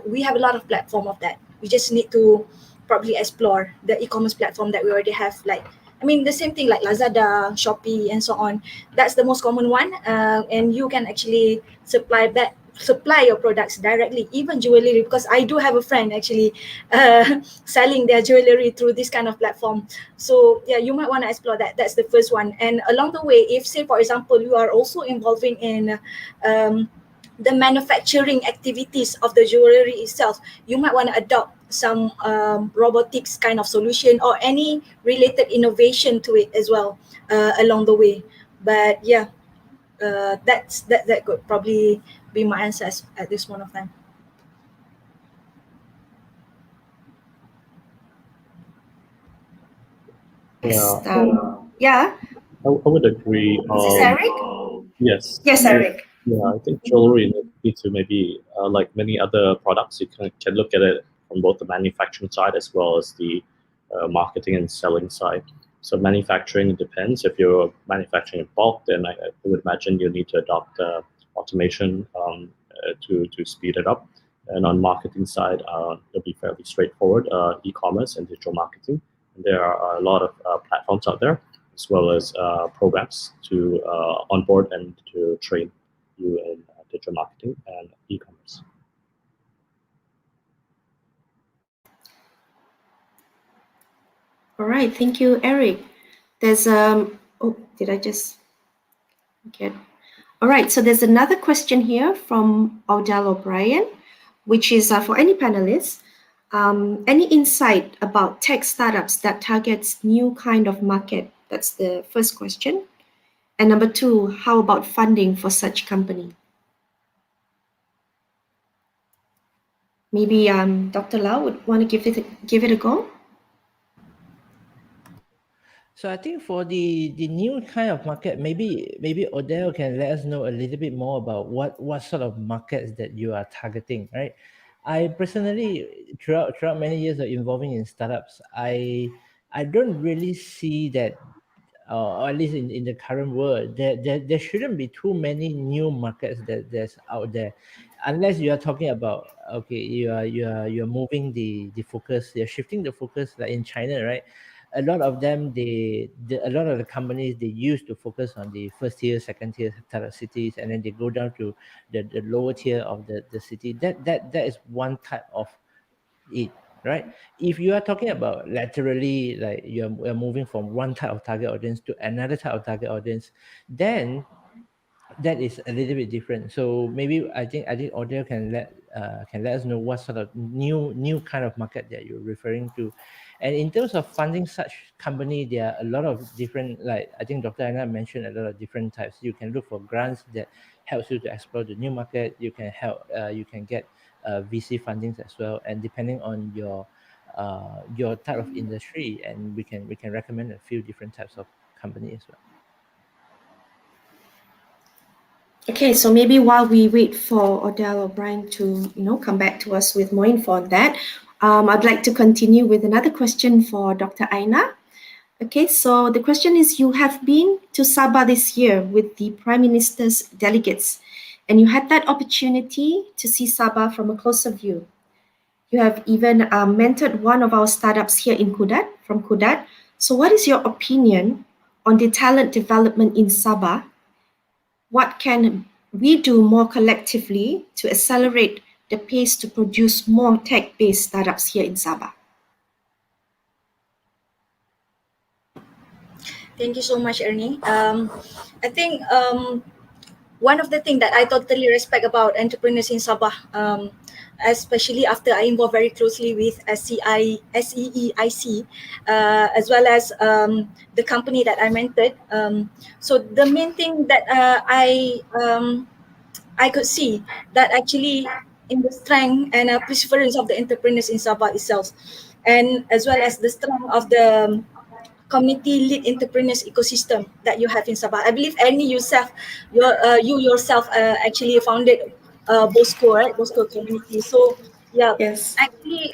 we have a lot of platform of that. We just need to probably explore the e-commerce platform that we already have, like the same thing like Lazada, Shopee, and so on. That's the most common one, and you can actually supply your products directly, even jewelry, because I do have a friend actually selling their jewelry through this kind of platform. So yeah, you might want to explore that. That's the first one. And along the way, if say for example you are also involving in the manufacturing activities of the jewelry itself, you might want to adopt some robotics kind of solution or any related innovation to it as well along the way. But yeah, that could probably be my answers at this point of time. Yeah. I would agree. Is this Eric? Yes. Yes, Eric. Yeah, I think jewelry need to maybe like many other products, you can look at it from both the manufacturing side as well as the marketing and selling side. So manufacturing depends. If you're manufacturing in bulk, then I would imagine you need to adopt automation to speed it up. And on marketing side, it'll be fairly straightforward, e-commerce and digital marketing. And there are a lot of platforms out there, as well as programs to onboard and to train you in digital marketing and e-commerce. All right, thank you, Eric. There's did I just get? All right, so there's another question here from Odell O'Brien, which is for any panelists. Any insight about tech startups that targets new kind of market? That's the first question. And number two, how about funding for such company? Maybe Dr. Lau would want to give it a go. So I think for the new kind of market, maybe Odell can let us know a little bit more about what sort of markets that you are targeting, right? I personally, throughout many years of involving in startups, I don't really see that, or at least in the current world, there shouldn't be too many new markets that's out there, unless you are talking about, okay, you're moving the focus, you're shifting the focus, like in China, right? A lot of them, a lot of the companies, they used to focus on the first tier, second tier type of cities, and then they go down to the lower tier of the city. That is one type of it, right? If you are talking about laterally, like you're moving from one type of target audience to another type of target audience, then that is a little bit different. So maybe I think Audio can let us know what sort of new kind of market that you're referring to. And in terms of funding such company, there are a lot of different, like I think Dr. Aainaa mentioned, a lot of different types. You can look for grants that helps you to explore the new market. You can you can get VC fundings as well, and depending on your type of industry, and we can recommend a few different types of company as well. Okay, so maybe while we wait for Odell or Brian to come back to us with more info on that, I'd like to continue with another question for Dr. Aainaa. Okay, so the question is, you have been to Sabah this year with the Prime Minister's delegates, and you had that opportunity to see Sabah from a closer view. You have even mentored one of our startups here in Kudat, from Kudat. So what is your opinion on the talent development in Sabah? What can we do more collectively to accelerate the pace to produce more tech-based startups here in Sabah? Thank you so much, Ernie. I think one of the things that I totally respect about entrepreneurs in Sabah, especially after I involved very closely with SEEIC, as well as the company that I mentored. So the main thing that I could see that actually in the strength and perseverance of the entrepreneurs in Sabah itself, and as well as the strength of the community lead entrepreneurs ecosystem that you have in Sabah. I believe Ernie yourself, you yourself actually founded Bosco, right? Bosco community. So yeah, Yes. actually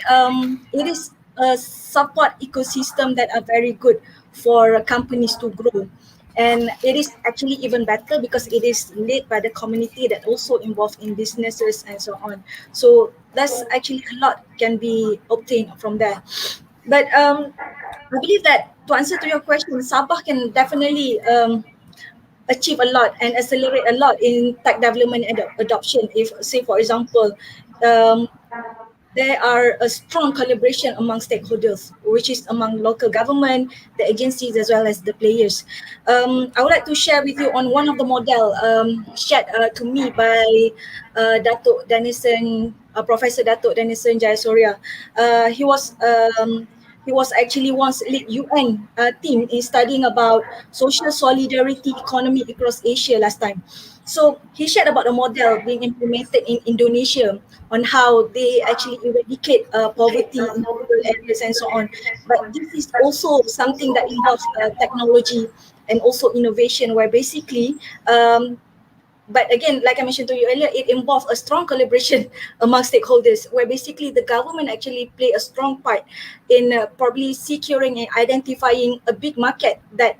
it is a support ecosystem that are very good for companies to grow. And it is actually even better because it is led by the community that also involved in businesses and so on. So that's actually a lot can be obtained from there. But I believe that to answer to your question, Sabah can definitely achieve a lot and accelerate a lot in tech development and adoption. If, say, for example, um, there are a strong collaboration among stakeholders, which is among local government, the agencies, as well as the players. I would like to share with you on one of the model shared to me by Datuk Denison, Professor Datuk Denison Jayasurya. He was he was actually once lead UN team in studying about social solidarity economy across Asia last time. So he shared about a model being implemented in Indonesia on how they actually eradicate poverty in rural areas and so on. But this is also something that involves technology and also innovation, where basically but again, like I mentioned to you earlier, it involves a strong collaboration among stakeholders, where basically the government actually play a strong part in probably securing and identifying a big market that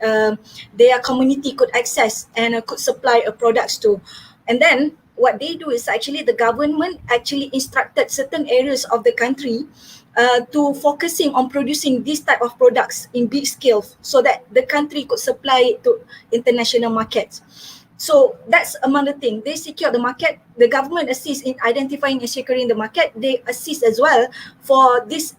their community could access and could supply products to. And then what they do is actually the government actually instructed certain areas of the country to focusing on producing this type of products in big scale so that the country could supply it to international markets. So that's among the thing. They secure the market. The government assists in identifying and securing the market. They assist as well for these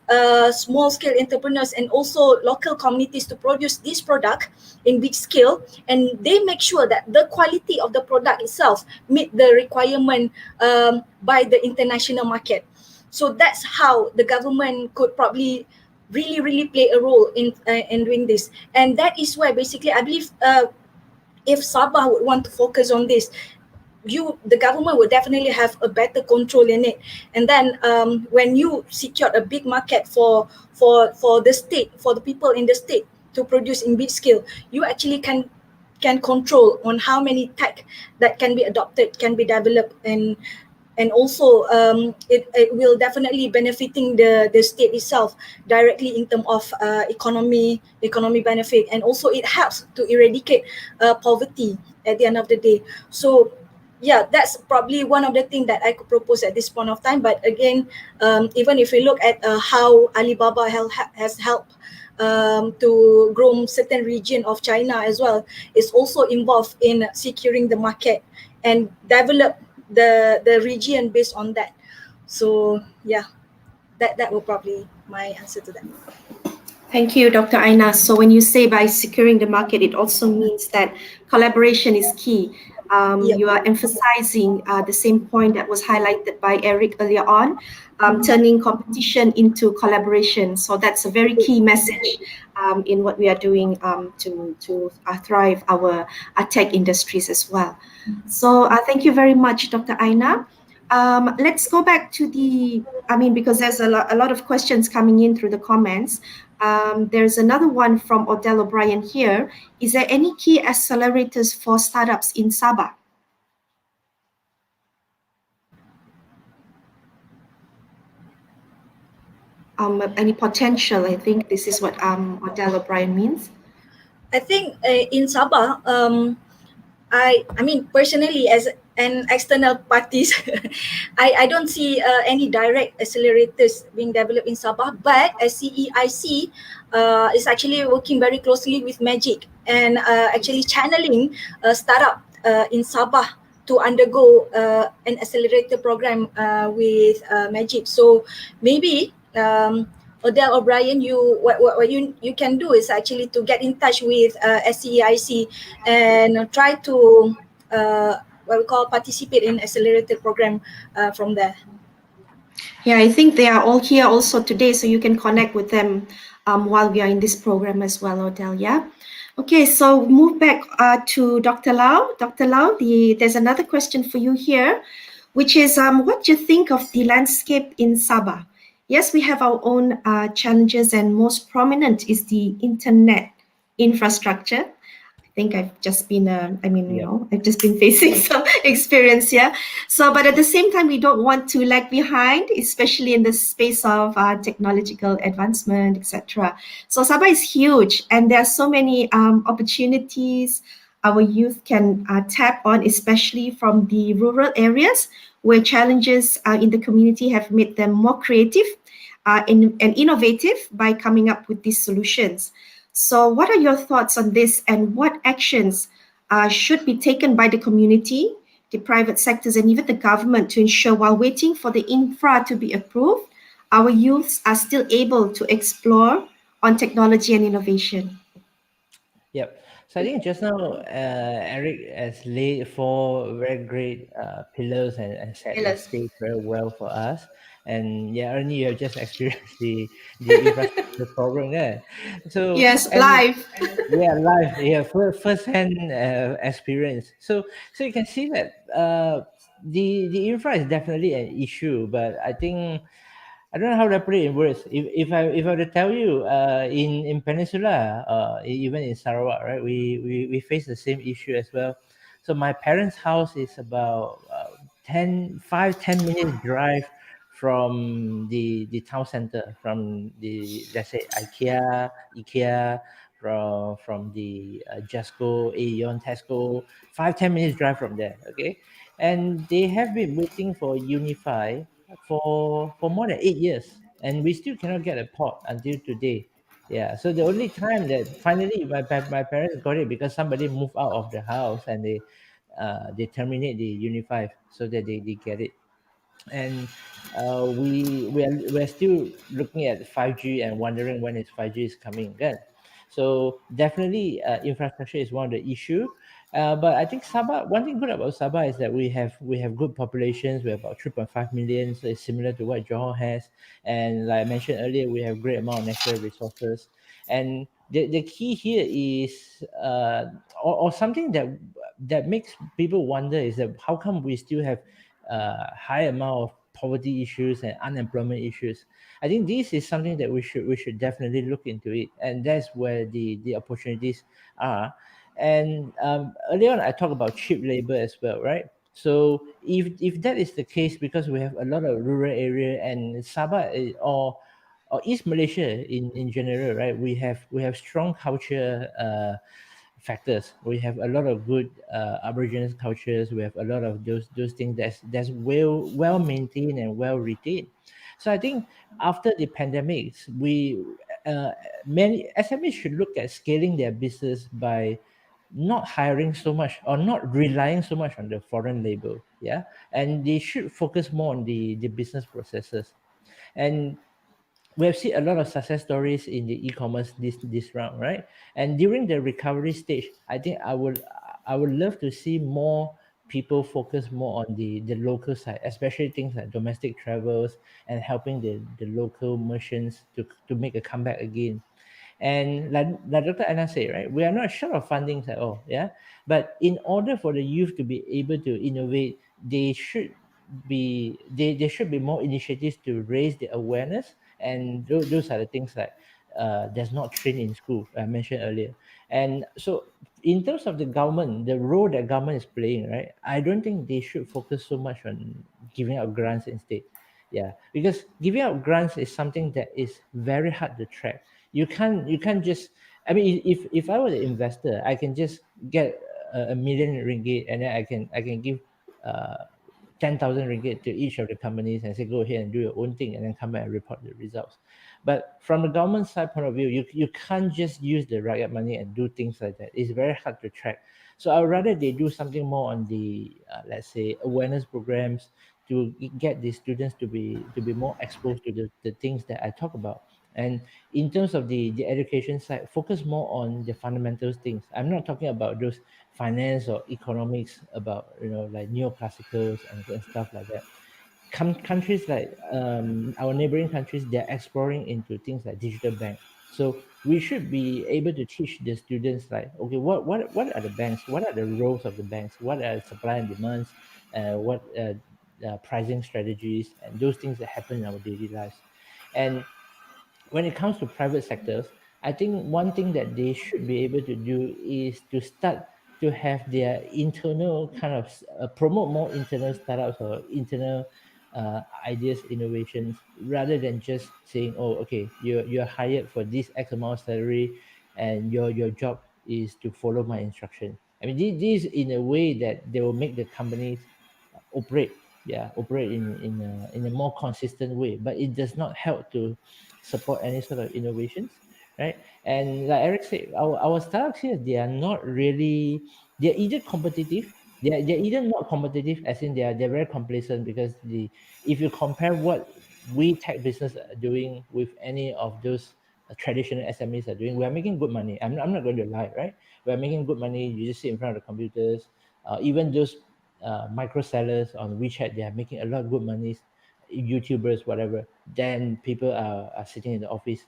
small scale entrepreneurs and also local communities to produce this product in big scale. And they make sure that the quality of the product itself meet the requirement by the international market. So that's how the government could probably really play a role in doing this. And that is why basically I believe if Sabah would want to focus on this, the government would definitely have a better control in it. And then when you secure a big market for the state, for the people in the state to produce in big scale, you actually can control on how many tech that can be adopted, can be developed, and also it will definitely benefiting the state itself directly in terms of economy benefit, and also it helps to eradicate poverty at the end of the day. So yeah, that's probably one of the things that I could propose at this point of time. But again, even if we look at how Alibaba has helped to grow certain region of China as well, is also involved in securing the market and develop the region based on that. So yeah, that will probably my answer to that. Thank you, Dr. Aainaa. So when you say by securing the market, it also means that collaboration is key. Yep. You are emphasizing the same point that was highlighted by Eric earlier on, turning competition into collaboration. So that's a very key message in what we are doing to thrive our tech industries as well. So thank you very much, Dr. Aainaa. Let's go back to because there's a lot of questions coming in through the comments. There's another one from Odell O'Brien here. Is there any key accelerators for startups in Sabah? Any potential? I think this is what Odell O'Brien means. I think in Sabah, I mean personally as an external parties, I don't see any direct accelerators being developed in Sabah, but SEEIC is actually working very closely with Magic and actually channeling a startup in Sabah to undergo an accelerator program with Magic. So maybe Odell O'Brien, what you can do is actually to get in touch with SEIC and try to what we call participate in accelerated program from there. Yeah, I think they are all here also today, so you can connect with them while we are in this program as well, Odell. Yeah. Okay, so move back to Dr. Lau. Dr. Lau, there's another question for you here, which is what do you think of the landscape in Sabah? Yes, we have our own challenges, and most prominent is the internet infrastructure. I think I've just been, Yep. I've just been facing some experience here. So, but at the same time, we don't want to lag behind, especially in the space of technological advancement, etc. So, Sabah is huge, and there are so many opportunities our youth can tap on, especially from the rural areas where challenges in the community have made them more creative and innovative by coming up with these solutions. So, what are your thoughts on this, and what actions should be taken by the community, the private sectors, and even the government to ensure, while waiting for the infra to be approved, our youths are still able to explore on technology and innovation? Yep. So I think just now Eric has laid four very great pillars and set the Pillars. stage very well for us. And yeah, Ernie, you have just experienced the infrastructure problem there. So Yes, and live. yeah, live, yeah, first hand experience. So you can see that the infra is definitely an issue, but I think I don't know how to put it in words. If I were to tell you, in Peninsula, even in Sarawak, right, we face the same issue as well. So my parents' house is about 10 minutes drive from the town center, from the, let's say, IKEA, from the Jasco, Aeon, Tesco, 5-10 minutes drive from there. Okay, and they have been waiting for Unify for more than 8 years, and we still cannot get a port until today. Yeah, so the only time that finally my parents got it, because somebody moved out of the house and they terminate the Unify so that they get it. And we're still looking at 5G and wondering when is 5G is coming again. So definitely infrastructure is one of the issue. But I think Sabah, one thing good about Sabah is that we have good populations. We have about 3.5 million, so it's similar to what Johor has. And like I mentioned earlier, we have great amount of natural resources. And the key here is or something that makes people wonder is that how come we still have high amount of poverty issues and unemployment issues. I think this is something that we should definitely look into it, and that's where the opportunities are. And earlier on, I talked about cheap labor as well, right? So if that is the case, because we have a lot of rural area and Sabah or East Malaysia in general, right? We have strong culture factors. We have a lot of good Aboriginal cultures. We have a lot of those things that's well maintained and well retained. So I think after the pandemics, uh, many SMEs should look at scaling their business by not hiring so much or not relying so much on the foreign labor. Yeah, and they should focus more on the business processes. And we have seen a lot of success stories in the e-commerce this round, right? And during the recovery stage, I think I would love to see more people focus more on the local side, especially things like domestic travels and helping the local merchants to make a comeback again. And like Dr. Aainaa said, right, we are not short of fundings at all, yeah. But in order for the youth to be able to innovate, there should be more initiatives to raise the awareness, and those are the things that that's not trained in school. I mentioned earlier, and so in terms of the government, the role that government is playing, right, I don't think they should focus so much on giving out grants instead. Yeah, because giving out grants is something that is very hard to track. You can't just, I mean, if I was an investor, I can just get a million ringgit, and then I can give uh 10,000 ringgit to each of the companies and say, go ahead and do your own thing, and then come back and report the results. But from the government side point of view, you can't just use the rakyat money and do things like that. It's very hard to track. So I would rather they do something more on the let's say awareness programs to get the students to be more exposed to the things that I talk about. And in terms of the education side, focus more on the fundamentals things. I'm not talking about those finance or economics, about like neoclassicals and stuff like that. countries like our neighboring countries, they're exploring into things like digital bank. So we should be able to teach the students like, okay, what are the banks? What are the roles of the banks? What are supply and demands? What pricing strategies and those things that happen in our daily lives. And when it comes to private sectors, I think one thing that they should be able to do is to start to have their internal kind of promote more internal startups or internal ideas, innovations, rather than just saying, "Oh, okay, you're hired for this X amount of salary, and your job is to follow my instruction." I mean, this in a way that they will make the companies operate in a more consistent way, but it does not help to support any sort of innovations, right? And like Eric said, our startups here, they are not really, they're either competitive, they're either not competitive, as in they're very complacent, because if you compare what we tech business are doing with any of those traditional SMEs are doing, we're making good money. I'm not going to lie, right? We're making good money. You just sit in front of the computers. Even those micro sellers on WeChat, they are making a lot of good money. YouTubers, whatever. Then people are sitting in the office.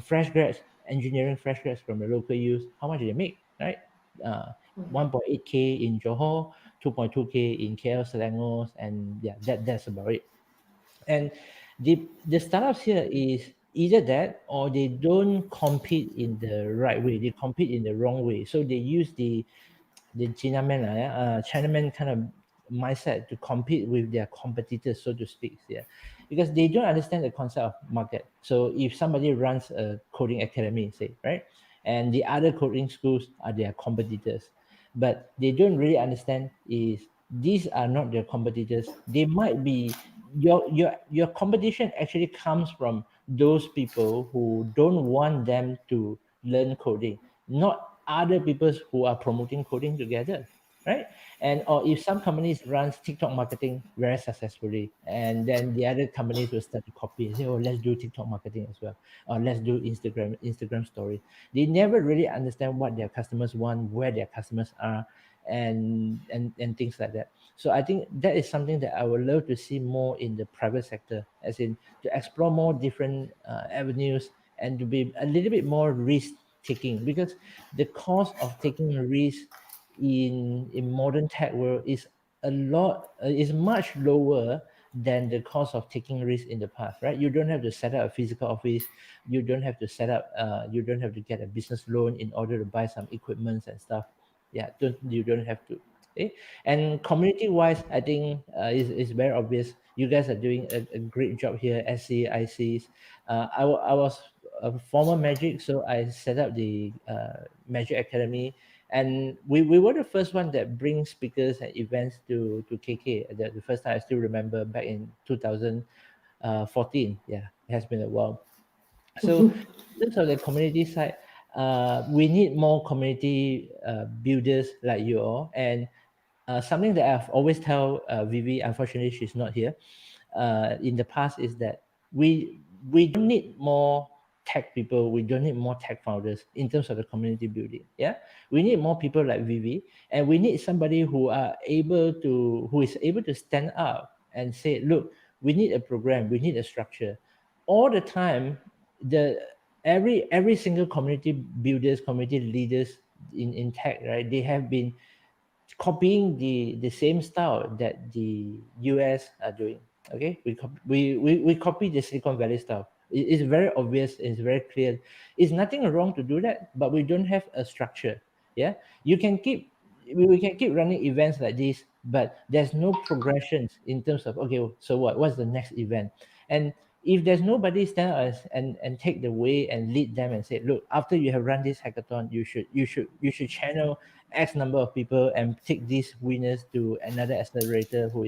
Fresh grads, engineering fresh grads from the local youth, how much do they make, right? Uh, 1.8K in Johor, 2.2K in KL, Selangor, and yeah, that's about it. And the startups here is either that or they don't compete in the right way. They compete in the wrong way. So they use the Chinaman kind of mindset to compete with their competitors, so to speak. Yeah, because they don't understand the concept of market. So if somebody runs a coding academy, say, right, and the other coding schools are their competitors, but they don't really understand is these are not their competitors. They might be your competition actually comes from those people who don't want them to learn coding, not other people who are promoting coding together, right? And or if some companies runs TikTok marketing very successfully, and then the other companies will start to copy and say, oh, let's do TikTok marketing as well, or let's do Instagram story. They never really understand what their customers want, where their customers are, and things like that. So I think that is something that I would love to see more in the private sector, as in to explore more different avenues and to be a little bit more risk taking, because the cost of taking a risk in modern tech world is much lower than the cost of taking risk in the past, right? You don't have to set up a physical office, you don't have to you don't have to get a business loan in order to buy some equipments and stuff. Yeah, you don't have to. Okay? And community wise, I think is very obvious. You guys are doing a great job here. SCICs. I was a former Magic, so I set up the Magic Academy, and we were the first one that brings speakers and events to KK. The first time I still remember back in 2014. Yeah, it has been a while. So in terms of the community side, we need more community builders like you all. And something that I've always tell Vivi, unfortunately she's not here, in the past, is that we don't need more tech people, we don't need more tech founders in terms of the community building. Yeah, we need more people like Vivi, and we need somebody who is able to stand up and say, look, we need a program, we need a structure. All the time, the every single community builders, community leaders in tech, right, they have been copying the same style that the US are doing. Okay, we copy the Silicon Valley style. It's very obvious, it's very clear. It's nothing wrong to do that, but we don't have a structure. Yeah, you can keep we can keep running events like this, but there's no progressions in terms of, okay, so what's the next event? And if there's nobody stand up and take the way and lead them and say, look, after you have run this hackathon, you should channel X number of people and take these winners to another accelerator who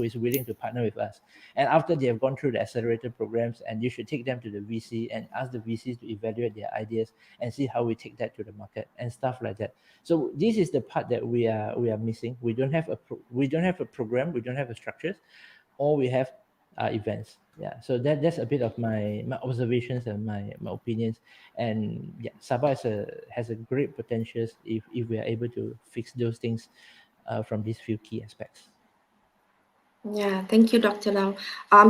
is willing to partner with us. And after they have gone through the accelerator programs, and you should take them to the VC and ask the VCs to evaluate their ideas and see how we take that to the market and stuff like that. So this is the part that we are missing. We don't have a program, we don't have a structures. All we have are events. Yeah, so that's a bit of my observations and my opinions. And yeah, Sabah has a great potential if we are able to fix those things from these few key aspects. Yeah, thank you, Dr. Lau.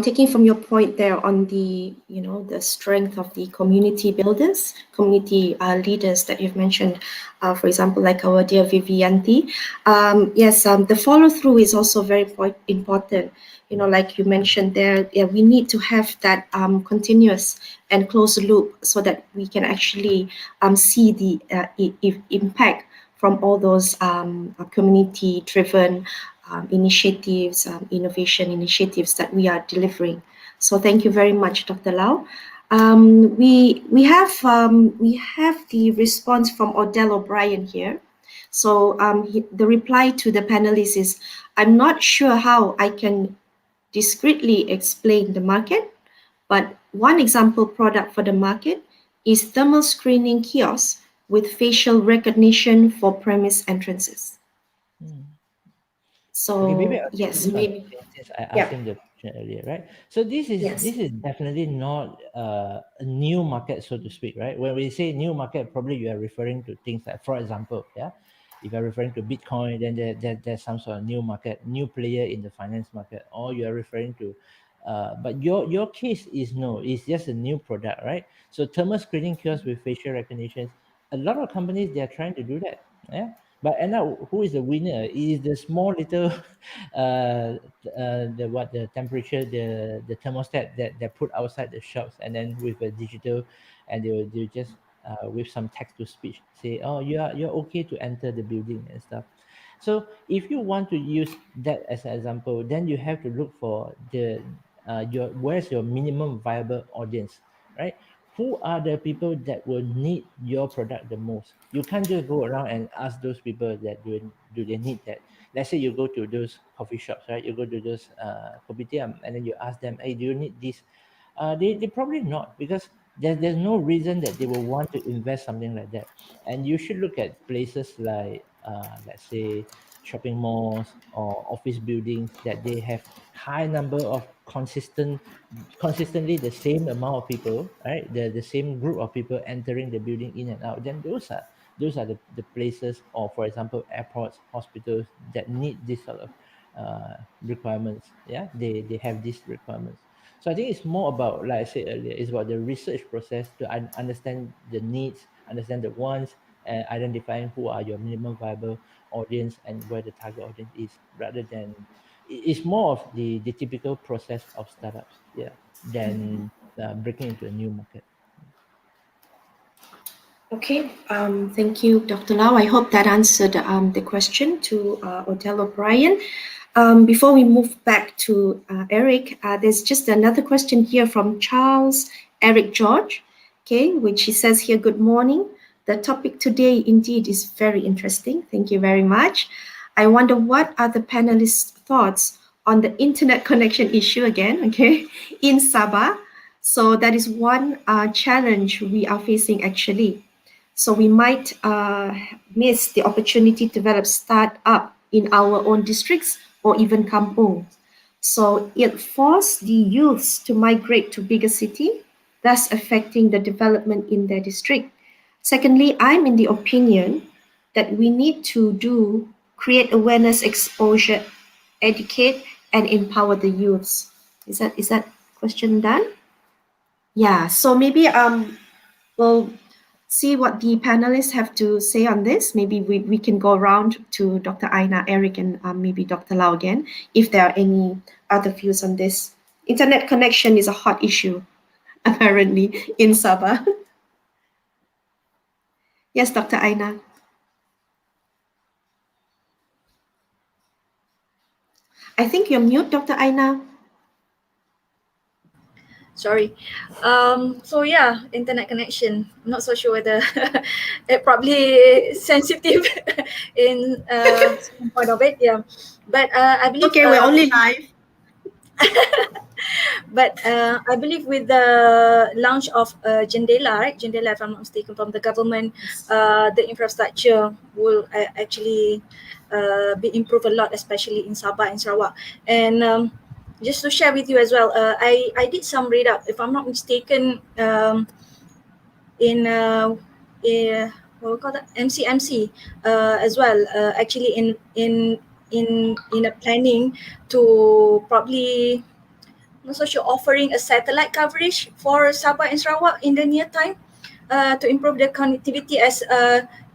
Taking from your point there on the, the strength of the community builders, community leaders that you've mentioned, for example, like our dear Vivianti. Yes, the follow through is also very important. Like you mentioned there, yeah, we need to have that continuous and close loop so that we can actually see the impact from all those community-driven initiatives, innovation initiatives that we are delivering. So thank you very much, Dr. Lau. We have the response from Odell O'Brien here. So the reply to the panelists is, I'm not sure how I can discreetly explain the market, but one example product for the market is thermal screening kiosks with facial recognition for premise entrances. So Okay, maybe I'll yes, take this one maybe since I yeah. asked him the question earlier, right? So this Yes. is definitely not a new market, so to speak, right? When we say new market, probably you are referring to things like, for example, yeah, if you're referring to Bitcoin, then there's some sort of new market, new player in the finance market, or you are referring to, but your case is no, it's just a new product, right? So thermal screening kiosks with facial recognition, a lot of companies they are trying to do that, yeah. But end up, who is the winner? It is the small little, the temperature, the thermostat that put outside the shops, and then with a digital, and they just with some text to speech say, oh, you're okay to enter the building and stuff. So if you want to use that as an example, then you have to look for your where's your minimum viable audience, right? Who are the people that will need your product the most? You can't just go around and ask those people that do they need that. Let's say you go to those coffee shops, right? You go to those kopitiam, and then you ask them, hey, do you need this? They probably not, because there's no reason that they will want to invest something like that. And you should look at places like let's say shopping malls or office buildings that they have high number of consistently the same amount of people, right? The same group of people entering the building in and out. Then those are the places, or for example airports, hospitals, that need this sort of requirements. Yeah, they have these requirements. So I think it's more about, like I said earlier, it's about the research process to understand the needs, understand the wants, and identifying who are your minimum viable audience and where the target audience is, rather than it's more of the typical process of startups, yeah, than breaking into a new market. Okay, thank you, Dr. Lau. I hope that answered the question to Odell O'Brien. Before we move back to Eric, there's just another question here from Charles Eric George, okay, which he says here, good morning. The topic today indeed is very interesting. Thank you very much. I wonder what are the panelists' thoughts on the internet connection issue again, okay, in Sabah. So that is one challenge we are facing actually. So we might miss the opportunity to develop startup in our own districts or even kampung. So it forced the youths to migrate to bigger city, thus affecting the development in their district. Secondly, I'm in the opinion that we need to create awareness, exposure, educate, and empower the youths. Is that question done? Yeah. So maybe we'll see what the panelists have to say on this. Maybe we can go around to Dr. Aainaa, Eric, and maybe Dr. Lau again, if there are any other views on this. Internet connection is a hot issue, apparently, in Sabah. Yes, Dr. Aainaa. I think you're mute, Dr. Aainaa. Sorry. So yeah, internet connection. I'm not so sure whether it probably sensitive in some point of it. Yeah, but I believe. Okay, we're only live. But I believe with the launch of Jendela, right? Jendela, if I'm not mistaken, from the government, the infrastructure will actually be improved a lot, especially in Sabah and Sarawak. And just to share with you as well, I did some read up, if I'm not mistaken, in what we call that, MCMC as well. Actually, in in a planning to probably, not so sure, offering a satellite coverage for Sabah and Sarawak in the near time to improve the connectivity as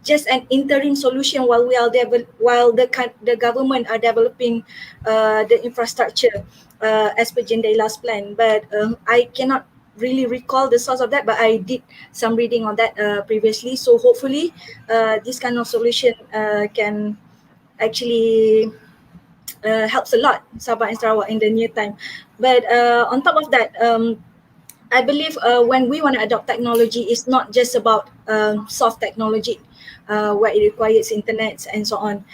just an interim solution while the government are developing the infrastructure as per Jendela's plan. But I cannot really recall the source of that, but I did some reading on that previously. So hopefully this kind of solution can actually helps a lot Sabah and Sarawak in the near time. But on top of that, I believe when we want to adopt technology, it's not just about soft technology where it requires internet and so on.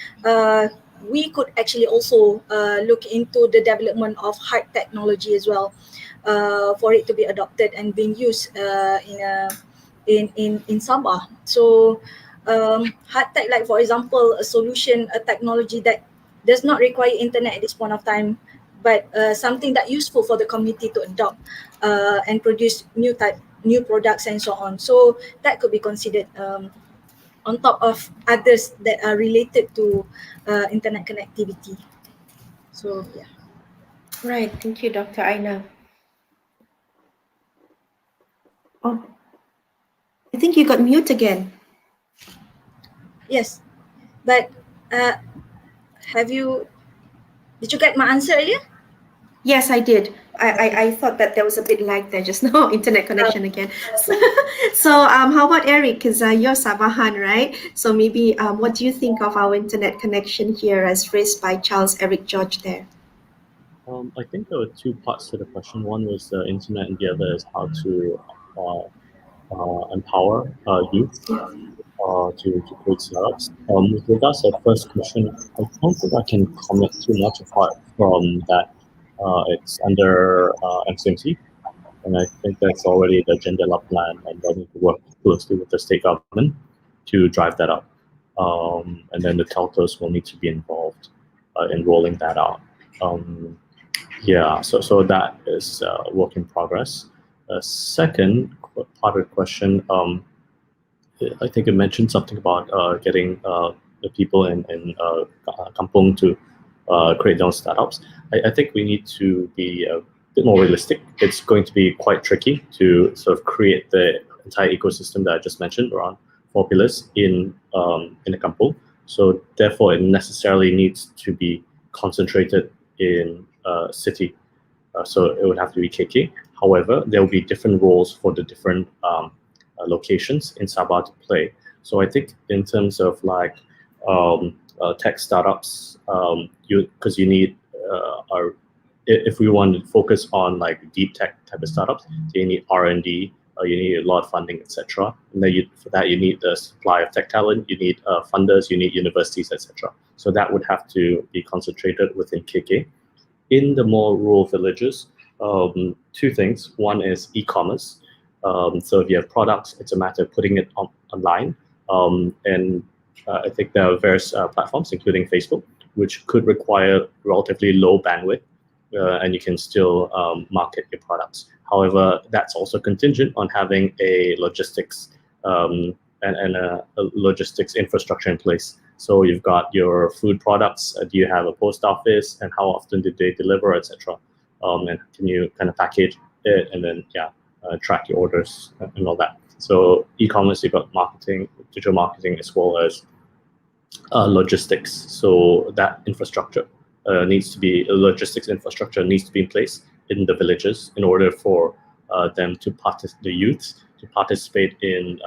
We could actually also look into the development of hard technology as well for it to be adopted and being used in Sabah. So hard tech, like for example, a technology that does not require internet at this point of time, but something that useful for the community to adopt and produce new products and so on. So that could be considered on top of others that are related to internet connectivity. So yeah. Right. Thank you, Dr. Aainaa. Oh, I think you got mute again. Yes, but did you get my answer earlier? Yes, I did. I thought that there was a bit lag there just now, internet connection again. So how about Eric? Because you're Sabahan, right? So maybe what do you think of our internet connection here as raised by Charles Eric George there? I think there were two parts to the question. One was the internet, and the other is how to empower youth to create startups. With regards to the first question, I don't think I can comment too much apart from that. It's under MCMC, and I think that's already the Jendela plan, and they'll need to work closely with the state government to drive that up. And then the telcos will need to be involved in rolling that out. Yeah, so that is a work in progress. Second part of the question, I think you mentioned something about getting the people in Kampung to create their own startups. I think we need to be a bit more realistic. It's going to be quite tricky to sort of create the entire ecosystem that I just mentioned around 4 pillars in the Kampung. So therefore, it necessarily needs to be concentrated in city. So it would have to be KK. However, there will be different roles for the different locations in Sabah to play. So I think in terms of like tech startups, because you need if we want to focus on like deep tech type of startups, you need R&D, you need a lot of funding, etc. And then for that you need the supply of tech talent, you need funders, you need universities, etc. So that would have to be concentrated within KK. In the more rural villages, two things. One is e-commerce. So if you have products, it's a matter of putting it online. And I think there are various platforms, including Facebook, which could require relatively low bandwidth, and you can still market your products. However, that's also contingent on having a logistics and a logistics infrastructure in place. So you've got your food products. Do you have a post office, and how often do they deliver, etc. And can you kind of package it and then track your orders and all that. So e-commerce, you've got marketing, digital marketing, as well as logistics. So that infrastructure logistics infrastructure needs to be in place in the villages in order for the youth to participate in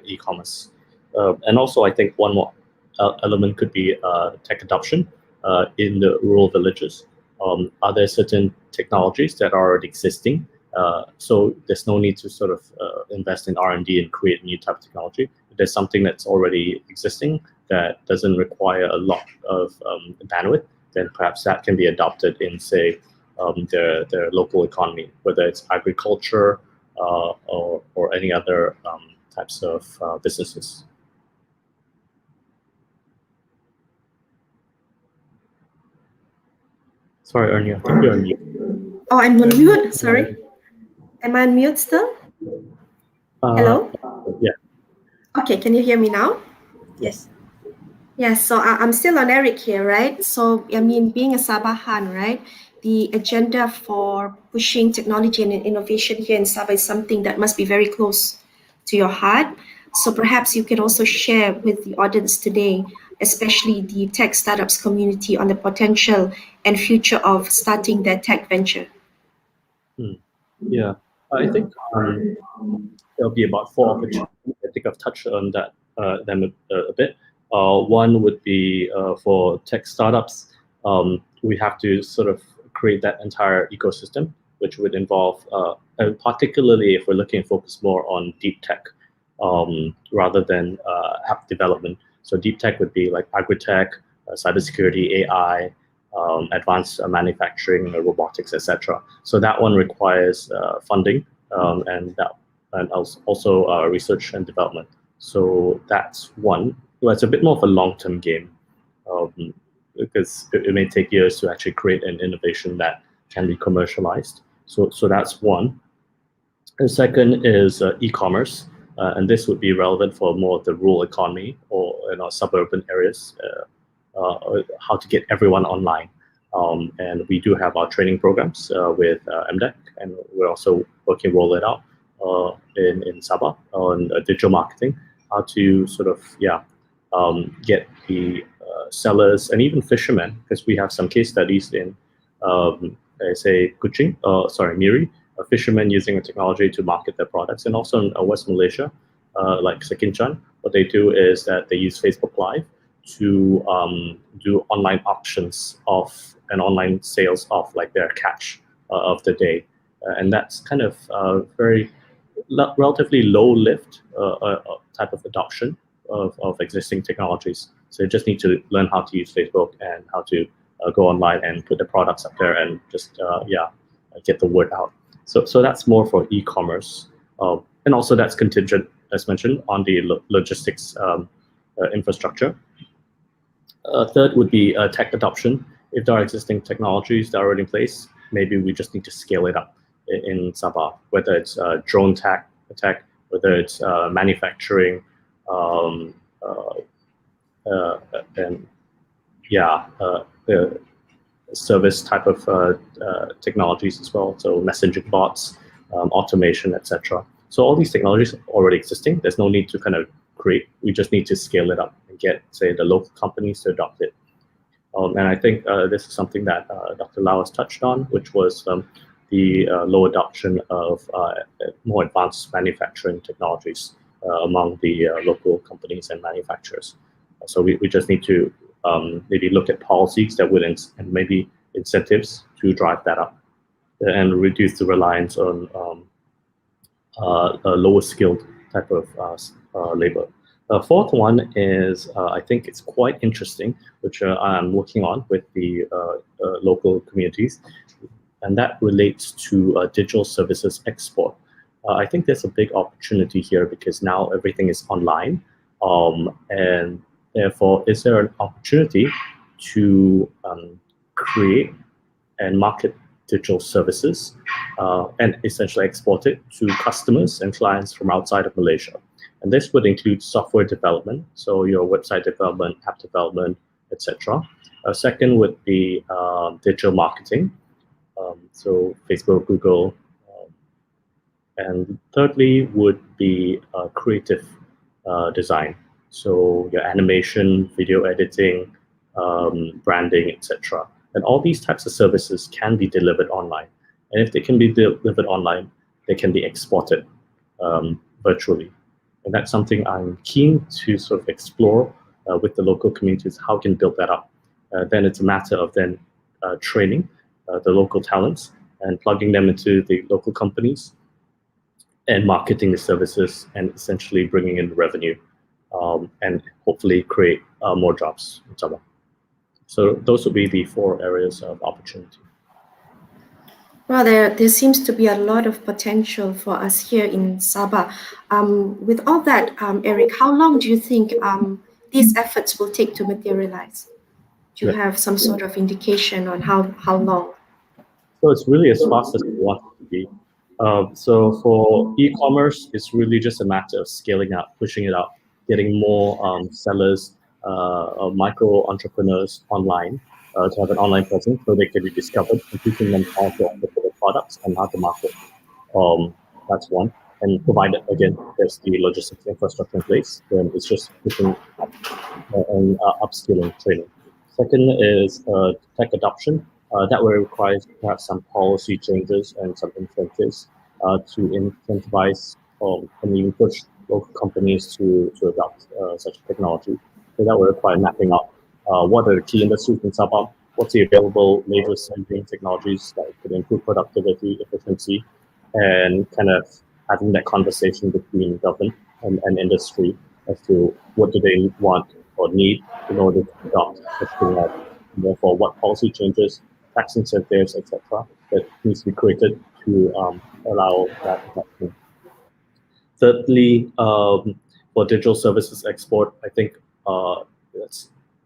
e-commerce. And also, I think one more element could be tech adoption in the rural villages. Are there certain technologies that are already existing? So there's no need to sort of invest in R&D and create new type of technology. If there's something that's already existing that doesn't require a lot of bandwidth, then perhaps that can be adopted in, say, their local economy, whether it's agriculture or any other types of businesses. Sorry, Ernie, I think you're on mute. Oh, I'm on mute. Sorry. Am I on mute still? Hello? Yeah. Okay, can you hear me now? Yes. Yeah, so I'm still on Eric here, right? So, I mean, being a Sabahan, right? The agenda for pushing technology and innovation here in Sabah is something that must be very close to your heart. So perhaps you can also share with the audience today, especially the tech startups community, on the potential and future of starting their tech venture. Yeah, I think there'll be about 4 opportunities. I think I've touched on them a bit. One would be for tech startups. We have to sort of create that entire ecosystem, which would involve, and particularly if we're looking to focus more on deep tech rather than app development. So deep tech would be like agri-tech, cybersecurity, AI, advanced manufacturing, robotics, etc. So that one requires funding and also research and development. So that's one. Well, it's a bit more of a long-term game because it may take years to actually create an innovation that can be commercialized. So that's one. The second is e-commerce, and this would be relevant for more of the rural economy or suburban areas. How to get everyone online. And we do have our training programs with MDEC, and we're also working to roll it out in Sabah on digital marketing, how to sort of, get the sellers and even fishermen, because we have some case studies in, say, Miri, fishermen using a technology to market their products, and also in West Malaysia, like Sekinchan, what they do is that they use Facebook Live to do online auctions of and online sales of like their catch of the day, and that's kind of very relatively low lift type of adoption of existing technologies. So you just need to learn how to use Facebook and how to go online and put the products up there and just get the word out. So that's more for e-commerce, and also that's contingent, as mentioned, on the logistics infrastructure. Third would be tech adoption. If there are existing technologies that are already in place, maybe we just need to scale it up in Sabah, whether it's drone tech, whether it's manufacturing, and service type of technologies as well. So messaging bots, automation, etc. So all these technologies are already existing. There's no need to kind of create. We just need to scale it up and get, say, the local companies to adopt it. And I think this is something that Dr. Lau has touched on, which was the low adoption of more advanced manufacturing technologies among the local companies and manufacturers. So we just need to maybe look at policies that would and maybe incentives to drive that up and reduce the reliance on a lower skilled type of labor. The fourth one is, I think it's quite interesting, which I'm working on with the local communities, and that relates to digital services export. I think there's a big opportunity here because now everything is online, and therefore, is there an opportunity to create and market digital services and essentially export it to customers and clients from outside of Malaysia? And this would include software development, so your website development, app development, etc. Second would be digital marketing, so Facebook, Google. And thirdly would be creative design, so your animation, video editing, branding, etc. And all these types of services can be delivered online. And if they can be delivered online, they can be exported virtually. And that's something I'm keen to sort of explore with the local communities, how we can build that up. Then it's a matter of then training the local talents and plugging them into the local companies and marketing the services and essentially bringing in revenue and hopefully create more jobs in Sabah. So those would be the 4 areas of opportunity. Well, there seems to be a lot of potential for us here in Sabah. With all that, Eric, how long do you think these efforts will take to materialize? Do you have some sort of indication on how long? So it's really as fast as we want it to be. So for e-commerce, it's really just a matter of scaling up, pushing it out, getting more sellers micro entrepreneurs online to have an online presence so they can be discovered and teaching them how to offer their products and how to market. That's one. And provided, again, there's the logistics infrastructure in place, then it's just pushing up and upskilling training. Second is tech adoption. That will require perhaps some policy changes and some incentives to incentivize and even push local companies to adopt such technology. So that will require mapping out what are the key industries in Sabah, what's the available labor-saving technologies that could improve productivity, efficiency, and kind of having that conversation between government and industry as to what do they want or need in order to adopt such technology. And therefore, what policy changes, tax incentives, etc., that needs to be created to allow that adoption. Thirdly, for digital services export, I think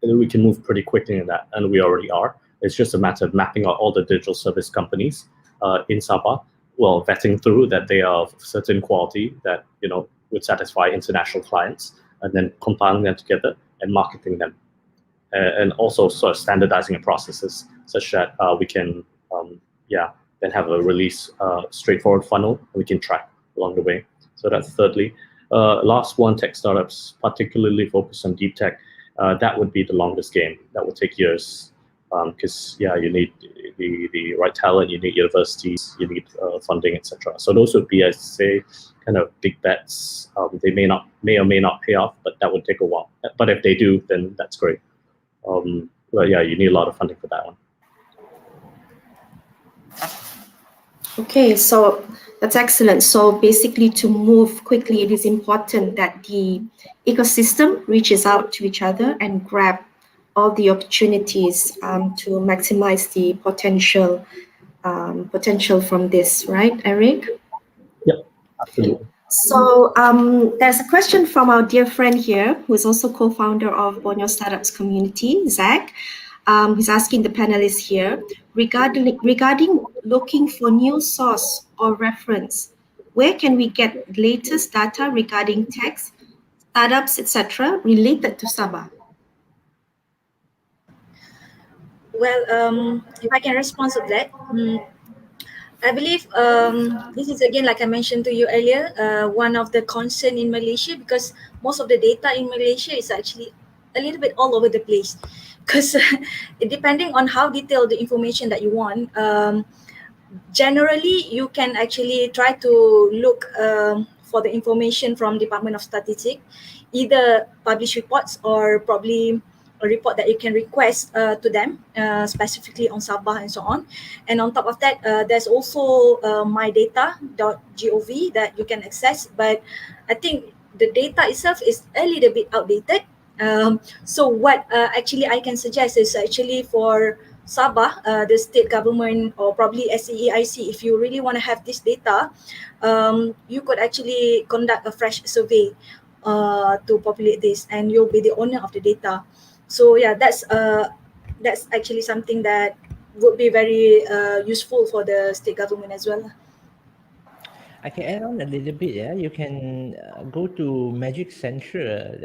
we can move pretty quickly in that, and we already are. It's just a matter of mapping out all the digital service companies in Sabah, well, vetting through that they are of certain quality that would satisfy international clients, and then compiling them together and marketing them, and also sort of standardizing the processes such that we can, then have a release straightforward funnel and we can track along the way. So that's thirdly. Last one, tech startups, particularly focused on deep tech. That would be the longest game. That would take years because you need the right talent, you need universities, you need funding, etc. So those would be, I say, kind of big bets. They may or may not pay off, but that would take a while. But if they do, then that's great. But you need a lot of funding for that one. Okay, so that's excellent. So basically, to move quickly, it is important that the ecosystem reaches out to each other and grab all the opportunities to maximize the potential from this, right, Eric? Yep, absolutely. So there's a question from our dear friend here, who is also co-founder of Borneo Startups Community, Zach. He's asking the panelists here, regarding looking for new source or reference, where can we get latest data regarding tech, startups, etc., related to Sabah? Well, if I can respond to that, I believe this is again, like I mentioned to you earlier, one of the concern in Malaysia, because most of the data in Malaysia is actually a little bit all over the place. Because depending on how detailed the information that you want, generally you can actually try to look for the information from Department of Statistics, either publish reports or probably a report that you can request to them specifically on Sabah and so on. And on top of that, there's also mydata.gov that you can access, but I think the data itself is a little bit outdated. So what actually I can suggest is actually for Sabah, the state government, or probably SEAIC, if you really want to have this data, you could actually conduct a fresh survey to populate this, and you'll be the owner of the data. So that's actually something that would be very useful for the state government as well. I can add on a little bit. Yeah, you can go to Magic Central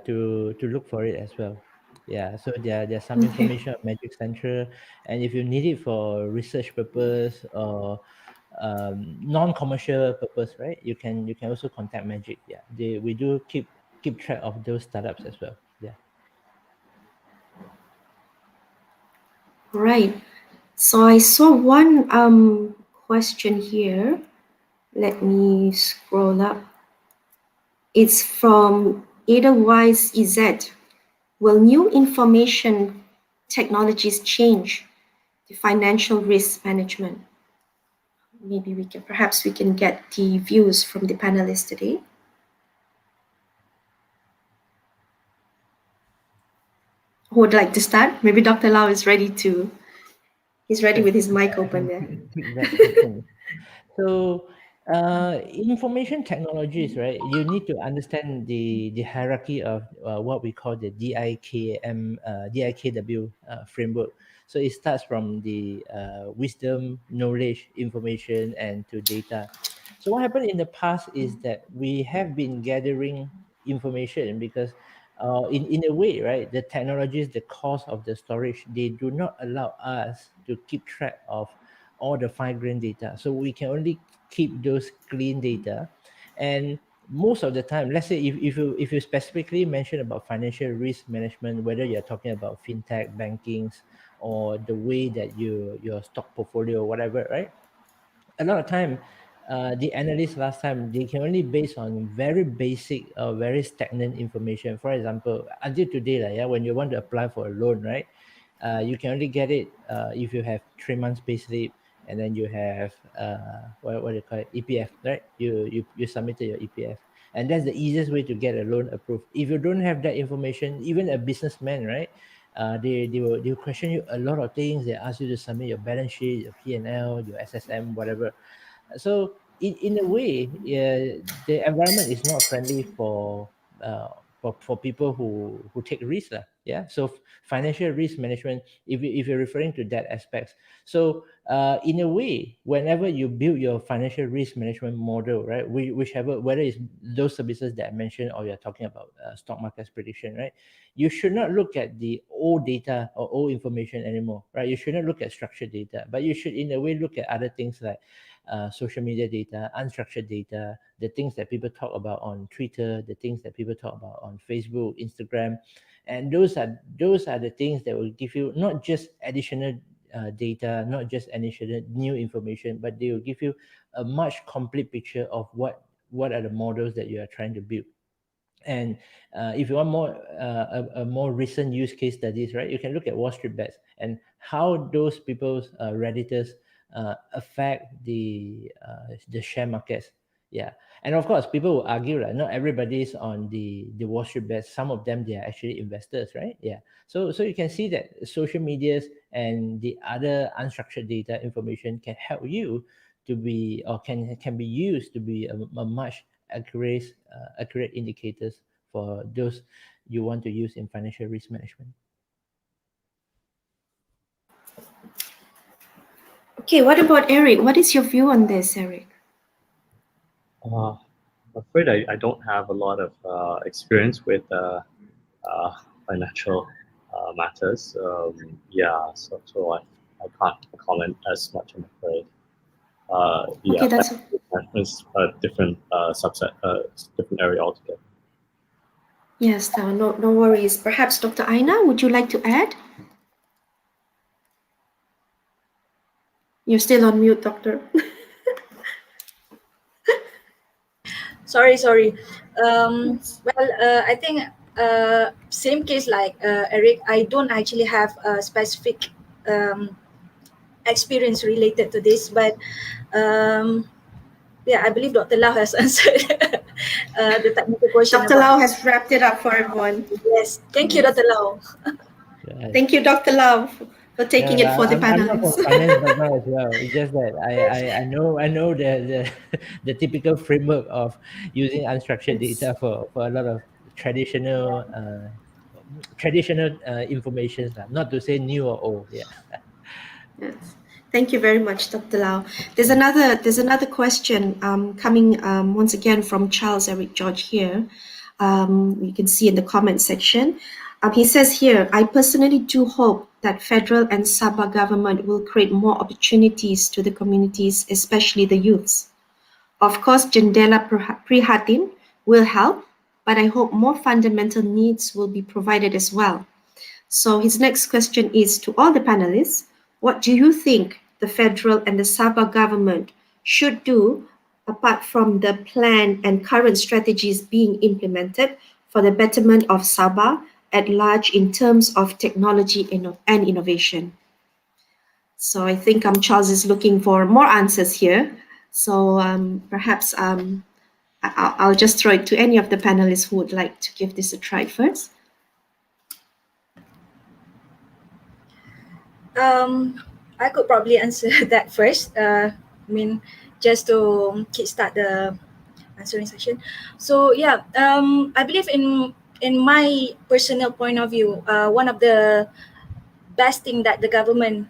to look for it as well. Yeah, so there's some information on Magic Central, and if you need it for research purpose or non-commercial purpose, right? You can also contact Magic. Yeah, we do keep track of those startups as well. Yeah. Right. So I saw one question here. Let me scroll up. It's from Edelweiss EZ. Will new information technologies change the financial risk management? Maybe perhaps we can get the views from the panelists today. Who would like to start? Maybe Dr. Lau is ready to. He's ready with his mic open there. So, information technologies, right? You need to understand the hierarchy of what we call the DIKW framework. So it starts from the wisdom, knowledge, information, and to data. So what happened in the past is that we have been gathering information because in a way, right, the technologies, the cost of the storage, they do not allow us to keep track of all the fine-grained data. So we can only keep those clean data. And most of the time, let's say if you specifically mention about financial risk management, whether you're talking about fintech, bankings, or the way that your stock portfolio or whatever, right? A lot of time, the analysts last time, they can only base on very basic or very stagnant information. For example, until today, like, yeah, when you want to apply for a loan, right, you can only get it if you have 3 months payslip, and then you have what do you call it, EPF, right? You submitted your EPF, and that's the easiest way to get a loan approved. If you don't have that information, even a businessman, right, they will question you a lot of things. They ask you to submit your balance sheet, your P&L, your SSM, whatever. So in a way, the environment is not friendly for people who take risks, lah. Yeah. So financial risk management, if you're referring to that aspects, so in a way, whenever you build your financial risk management model, right, whichever, whether it's those services that I mentioned or you're talking about stock market prediction, right, you should not look at the old data or old information anymore, right? You should not look at structured data, but you should in a way look at other things like social media data, unstructured data, the things that people talk about on Twitter, the things that people talk about on Facebook, Instagram, and those are the things that will give you not just additional data, not just additional new information, but they will give you a much complete picture of what are the models that you are trying to build. And if you want more a more recent use case studies, right, you can look at Wall Street Bets and how those people's redditors affect the share markets. Yeah. And of course, people will argue that not everybody's on the Wall Street Bets. Some of them, they are actually investors, right? Yeah. So you can see that social medias and the other unstructured data information can help you to be, or can be used to be a much accurate indicators for those you want to use in financial risk management. Okay, what about Eric? What is your view on this, Eric? I'm afraid I don't have a lot of experience with financial matters. Yeah, so I can't comment as much, I'm afraid. Yeah, Okay, that's it's a different subset, different area altogether. yes. No worries. Perhaps Dr. Aainaa, would you like to add? You're still on mute, Doctor. Sorry. Well, I think same case like Eric. I don't actually have a specific experience related to this, but yeah, I believe Dr. Lau has answered the technical question. Dr. Lau has wrapped it up for everyone. Yes, thank you, Dr. Lau. Right. Thank you, Dr. Lau, for taking it for the I'm not panelists. from finance background as well. It's just that I know the typical framework of using unstructured data for a lot of traditional information, not to say new or old. Yeah. Yes. Thank you very much, Dr. Lau. There's another question coming once again from Charles Eric George here. You can see in the comment section. He says here, I personally do hope that federal and Sabah government will create more opportunities to the communities, especially the youths. Of course, Jendela Prihatin will help, but I hope more fundamental needs will be provided as well. So his next question is to all the panelists, what do you think the federal and the Sabah government should do apart from the plan and current strategies being implemented for the betterment of Sabah at large in terms of technology and innovation? So I think Charles is looking for more answers here. So perhaps I'll just throw it to any of the panelists who would like to give this a try first. I could probably answer that first. I mean, just to kickstart the answering session. So yeah, I believe in my personal point of view, one of the best thing that the government,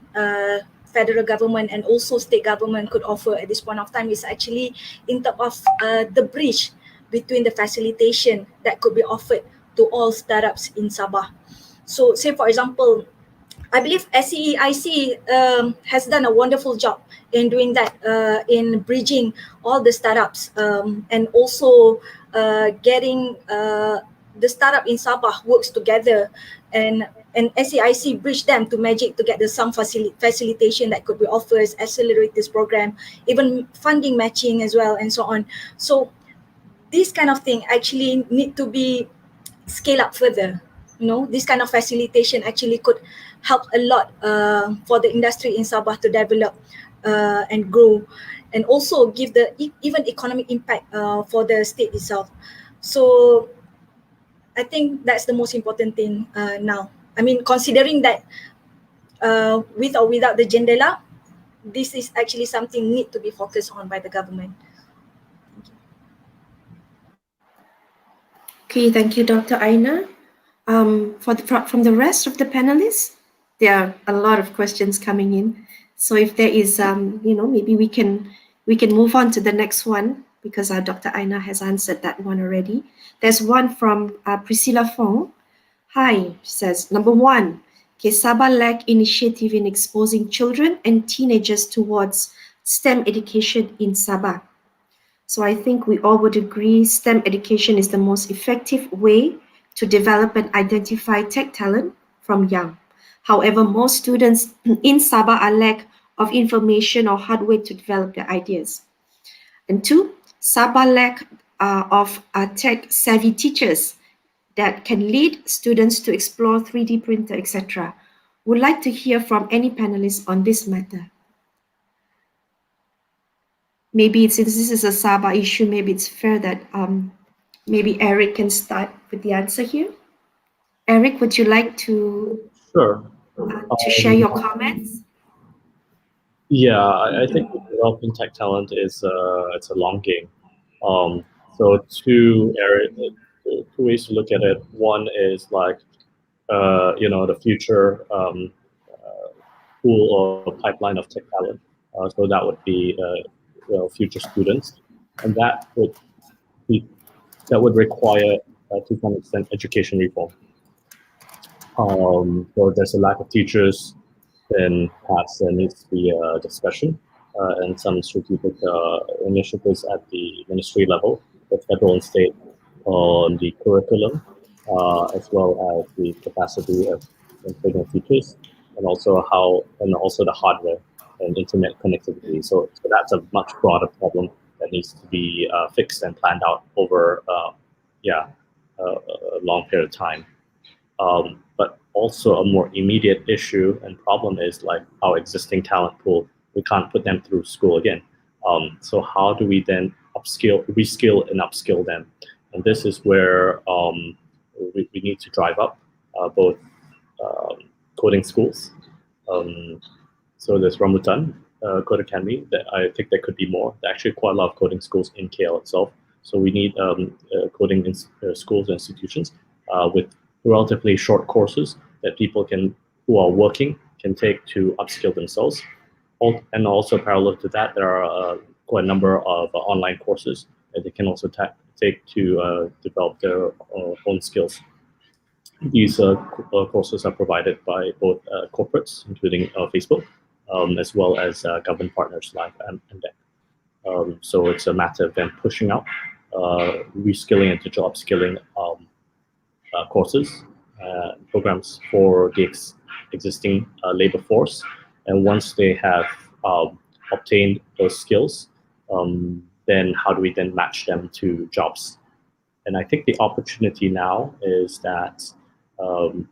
federal government and also state government could offer at this point of time is actually in terms of the bridge between the facilitation that could be offered to all startups in Sabah. So say for example, I believe SEIC has done a wonderful job in doing that, in bridging all the startups, and also getting the startup in Sabah works together, and SEIC bridge them to Magic to get the some facilitation that could be offered, accelerate this program, even funding matching as well, and so on. So this kind of thing actually need to be scale up further. You know, this kind of facilitation actually could help a lot for the industry in Sabah to develop and grow, and also give the even economic impact for the state itself. So I think that's the most important thing now. I mean, considering that with or without the jendela, this is actually something need to be focused on by the government. Okay, thank you, Dr. Aainaa. From the rest of the panelists, there are a lot of questions coming in. So if there is, maybe we can move on to the next one, because Dr. Aainaa has answered that one already. There's one from Priscilla Fong. Hi, she says, number one, Sabah lack initiative in exposing children and teenagers towards STEM education in Sabah. So I think we all would agree STEM education is the most effective way to develop and identify tech talent from young. However, most students in Sabah are lack of information or hardware to develop their ideas. And two, Sabah lack of tech-savvy teachers that can lead students to explore 3D printer, etc. Would like to hear from any panelists on this matter. Maybe since this is a Sabah issue, maybe it's fair that maybe Eric can start with the answer here. Eric, would you like to share your comments? Yeah, I think developing tech talent is it's a long game. So two ways to look at it. One is like the future pool or pipeline of tech talent. So that would be future students, and that would require to some extent education reform. So there's a lack of teachers, then perhaps there needs to be a discussion and some strategic initiatives at the ministry level, the federal and state, on the curriculum, as well as the capacity of training teachers, and also the hardware and internet connectivity. So that's a much broader problem that needs to be fixed and planned out over a long period of time. But also a more immediate issue and problem is like our existing talent pool. We can't put them through school again. So how do we then reskill and upskill them? And this is where we need to drive up both coding schools. So there's Rambutan Code Academy. That I think there could be more. There are actually quite a lot of coding schools in KL itself. So we need coding schools and institutions with relatively short courses that people who are working can take to upskill themselves. And also parallel to that, there are quite a number of online courses that they can also take to develop their own skills. These courses are provided by both corporates, including Facebook, as well as government partners like MDEC. So it's a matter of them pushing out reskilling and digital upskilling courses, programs for the existing labor force. And once they have obtained those skills, then how do we then match them to jobs? And I think the opportunity now is that, when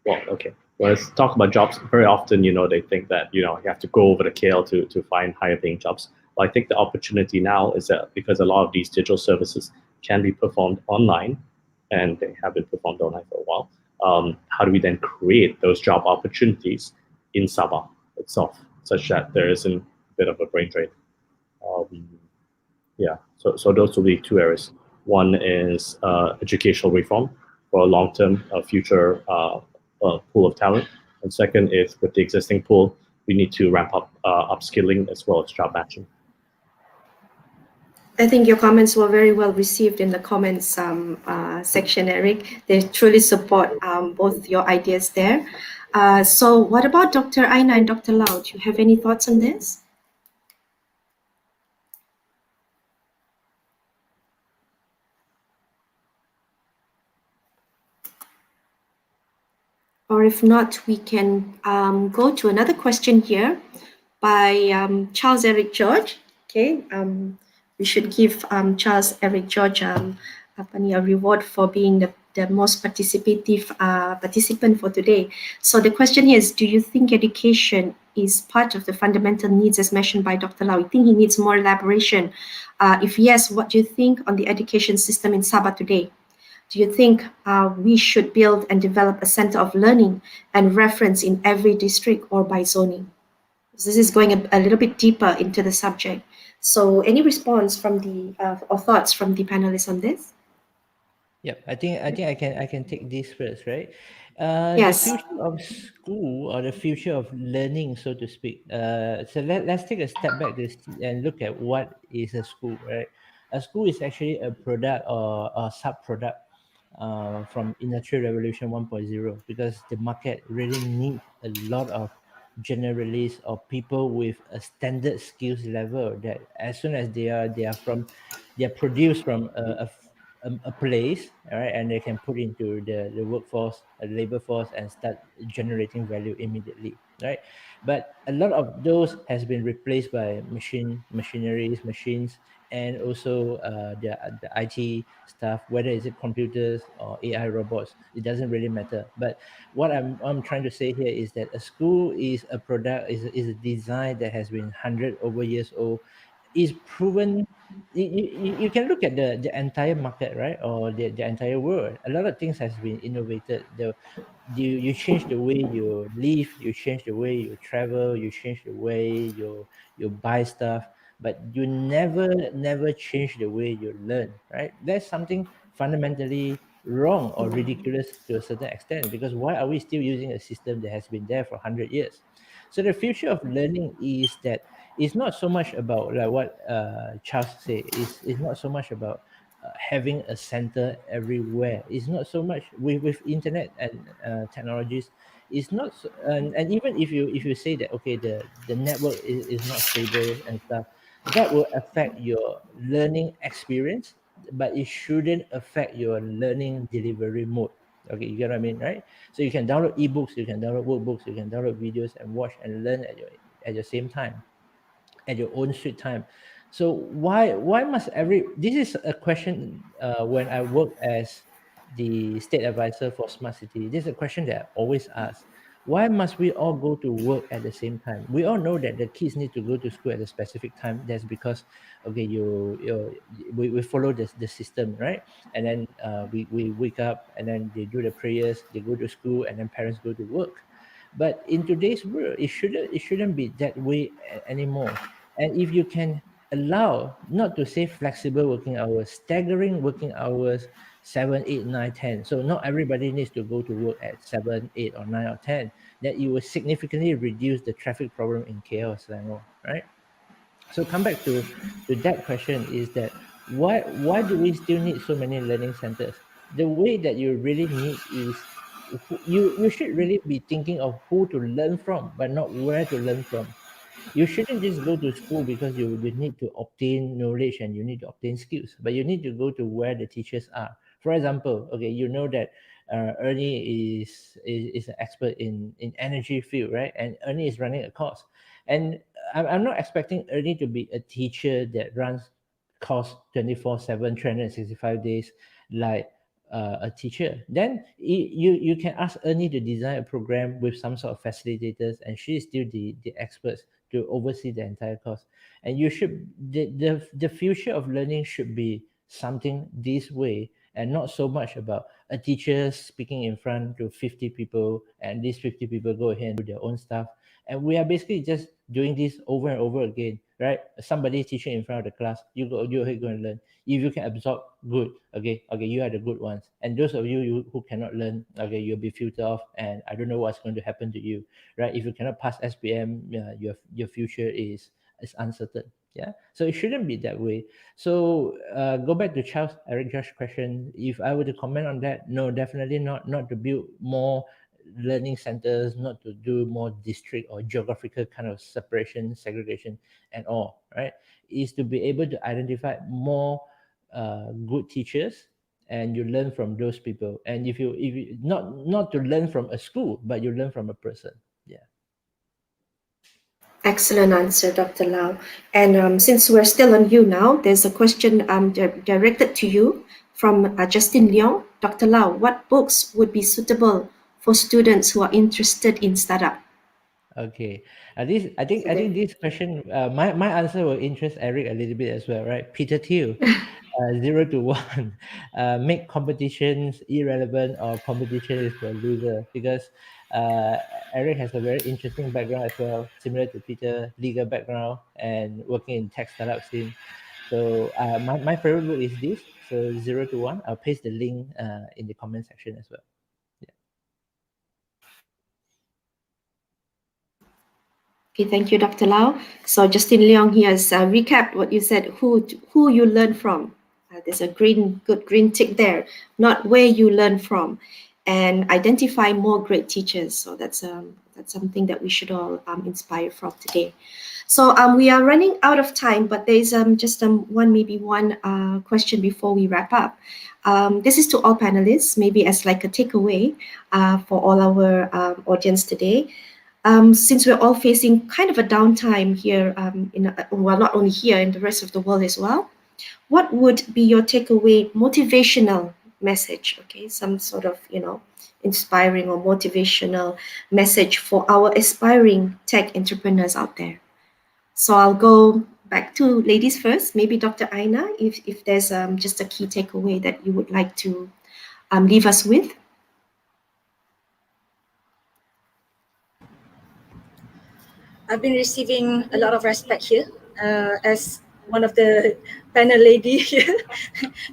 I talk about jobs, very often, they think that, you have to go over the KL to find higher paying jobs. But I think the opportunity now is that because a lot of these digital services can be performed online, and they have been performed online for a while, how do we then create those job opportunities in Sabah itself, such that there isn't a bit of a brain drain? So those will be two areas. One is educational reform for a long-term future pool of talent. And second is with the existing pool, we need to ramp up upskilling as well as job matching. I think your comments were very well received in the comments section, Eric. They truly support both your ideas there. So what about Dr. Aainaa and Dr. Lau? Do you have any thoughts on this? Or if not, we can go to another question here by Charles Eric George. Okay, we should give Charles Eric George a reward for being the most participative participant for today. So the question here is, do you think education is part of the fundamental needs as mentioned by Dr. Lau? You think he needs more elaboration? If yes, what do you think on the education system in Sabah today? Do you think we should build and develop a center of learning and reference in every district or by zoning? This is going a little bit deeper into the subject. So any response from the or thoughts from the panelists on this? Yep, I think I can take this first, right? The Yes. future of school or the future of learning, so to speak. So let's take a step back and look at what is a school, right? A school is actually a product or a sub-product from Industrial Revolution 1.0, because the market really needs a lot of generalists or people with a standard skills level that as soon as they are produced from a place, all right, and they can put into the workforce, labor force, and start generating value immediately, right? But a lot of those has been replaced by machineries, machines, and also the IT stuff, whether it's computers or AI robots, it doesn't really matter. But what I'm trying to say here is that a school is a product, is a design that has been 100 over years old, is proven. You can look at the entire market, right, or the entire world. A lot of things has been innovated. You change the way you live, you change the way you travel, you change the way you buy stuff, but you never change the way you learn, right? There's something fundamentally wrong or ridiculous to a certain extent, because why are we still using a system that has been there for 100 years? So the future of learning is that it's not so much about like what Charles say. It's not so much about having a center everywhere. It's not so much with internet and technologies. It's not so, and even if you say that, okay, the network is not stable and stuff, that will affect your learning experience, but it shouldn't affect your learning delivery mode. Okay, you get what I mean, right? So you can download ebooks, you can download workbooks, you can download videos and watch and learn at your same time, at your own sweet time. So why must every, this is a question when I work as the state advisor for smart city. This is a question that I always ask: why must we all go to work at the same time? We all know that the kids need to go to school at a specific time. That's because, okay, we follow the system, right? And then we wake up, and then they do the prayers, they go to school, and then parents go to work. But in today's world, it shouldn't be that way anymore. And if you can allow, not to say flexible working hours, staggering working hours, 7, 8, 9, 10. So not everybody needs to go to work at 7, 8, or 9 or 10. That you will significantly reduce the traffic problem in KL or Selangor, right? So come back to that question, is that why do we still need so many learning centers? The way that you really need is you should really be thinking of who to learn from, but not where to learn from. You shouldn't just go to school because you need to obtain knowledge and you need to obtain skills, but you need to go to where the teachers are. For example, okay, you know that Ernie is an expert in energy field, right? And Ernie is running a course, and I'm not expecting Ernie to be a teacher that runs course 24/7, 365 days, like a teacher. Then you can ask Ernie to design a program with some sort of facilitators, and she is still the experts to oversee the entire course. And you should, the future of learning should be something this way, and not so much about a teacher speaking in front to 50 people, and these 50 people go ahead and do their own stuff. And we are basically just doing this over and over again, right? Somebody teaching in front of the class, you ahead, go and learn. If you can absorb, good. Okay, you are the good ones. And those of you who cannot learn, okay, you'll be filtered off, and I don't know what's going to happen to you, right? If you cannot pass SPM, your future is uncertain. Yeah, so it shouldn't be that way. So go back to Eric Josh's question. If I were to comment on that, no, definitely not. Not to build more learning centers, not to do more district or geographical kind of separation, segregation, and all. Right, is to be able to identify more good teachers, and you learn from those people. And if you not to learn from a school, but you learn from a person. Yeah. Excellent answer, Dr. Lau. And since we're still on you now, there's a question directed to you from Justin Leong. Dr. Lau, what books would be suitable for students who are interested in startup? Okay. I think this question, my answer will interest Eric a little bit as well, right? Peter Thiel, 0 to 1, make competitions irrelevant, or competition is for loser, because Eric has a very interesting background as well, similar to Peter, legal background and working in tech startup scene. So my favorite book is this. So 0 to 1. I'll paste the link in the comment section as well. Okay, thank you, Dr. Lau. So Justin Leong here has recapped what you said, who you learn from. There's a good green tick there, not where you learn from, and identify more great teachers. So that's something that we should all inspire from today. So we are running out of time, but there's just one question before we wrap up. This is to all panelists, maybe as like a takeaway for all our audience today. Since we're all facing kind of a downtime here, not only here, in the rest of the world as well, what would be your takeaway motivational message? Okay, some sort of, inspiring or motivational message for our aspiring tech entrepreneurs out there. So I'll go back to ladies first. Maybe Dr. Aainaa, if there's just a key takeaway that you would like to leave us with. I've been receiving a lot of respect here as one of the panel lady here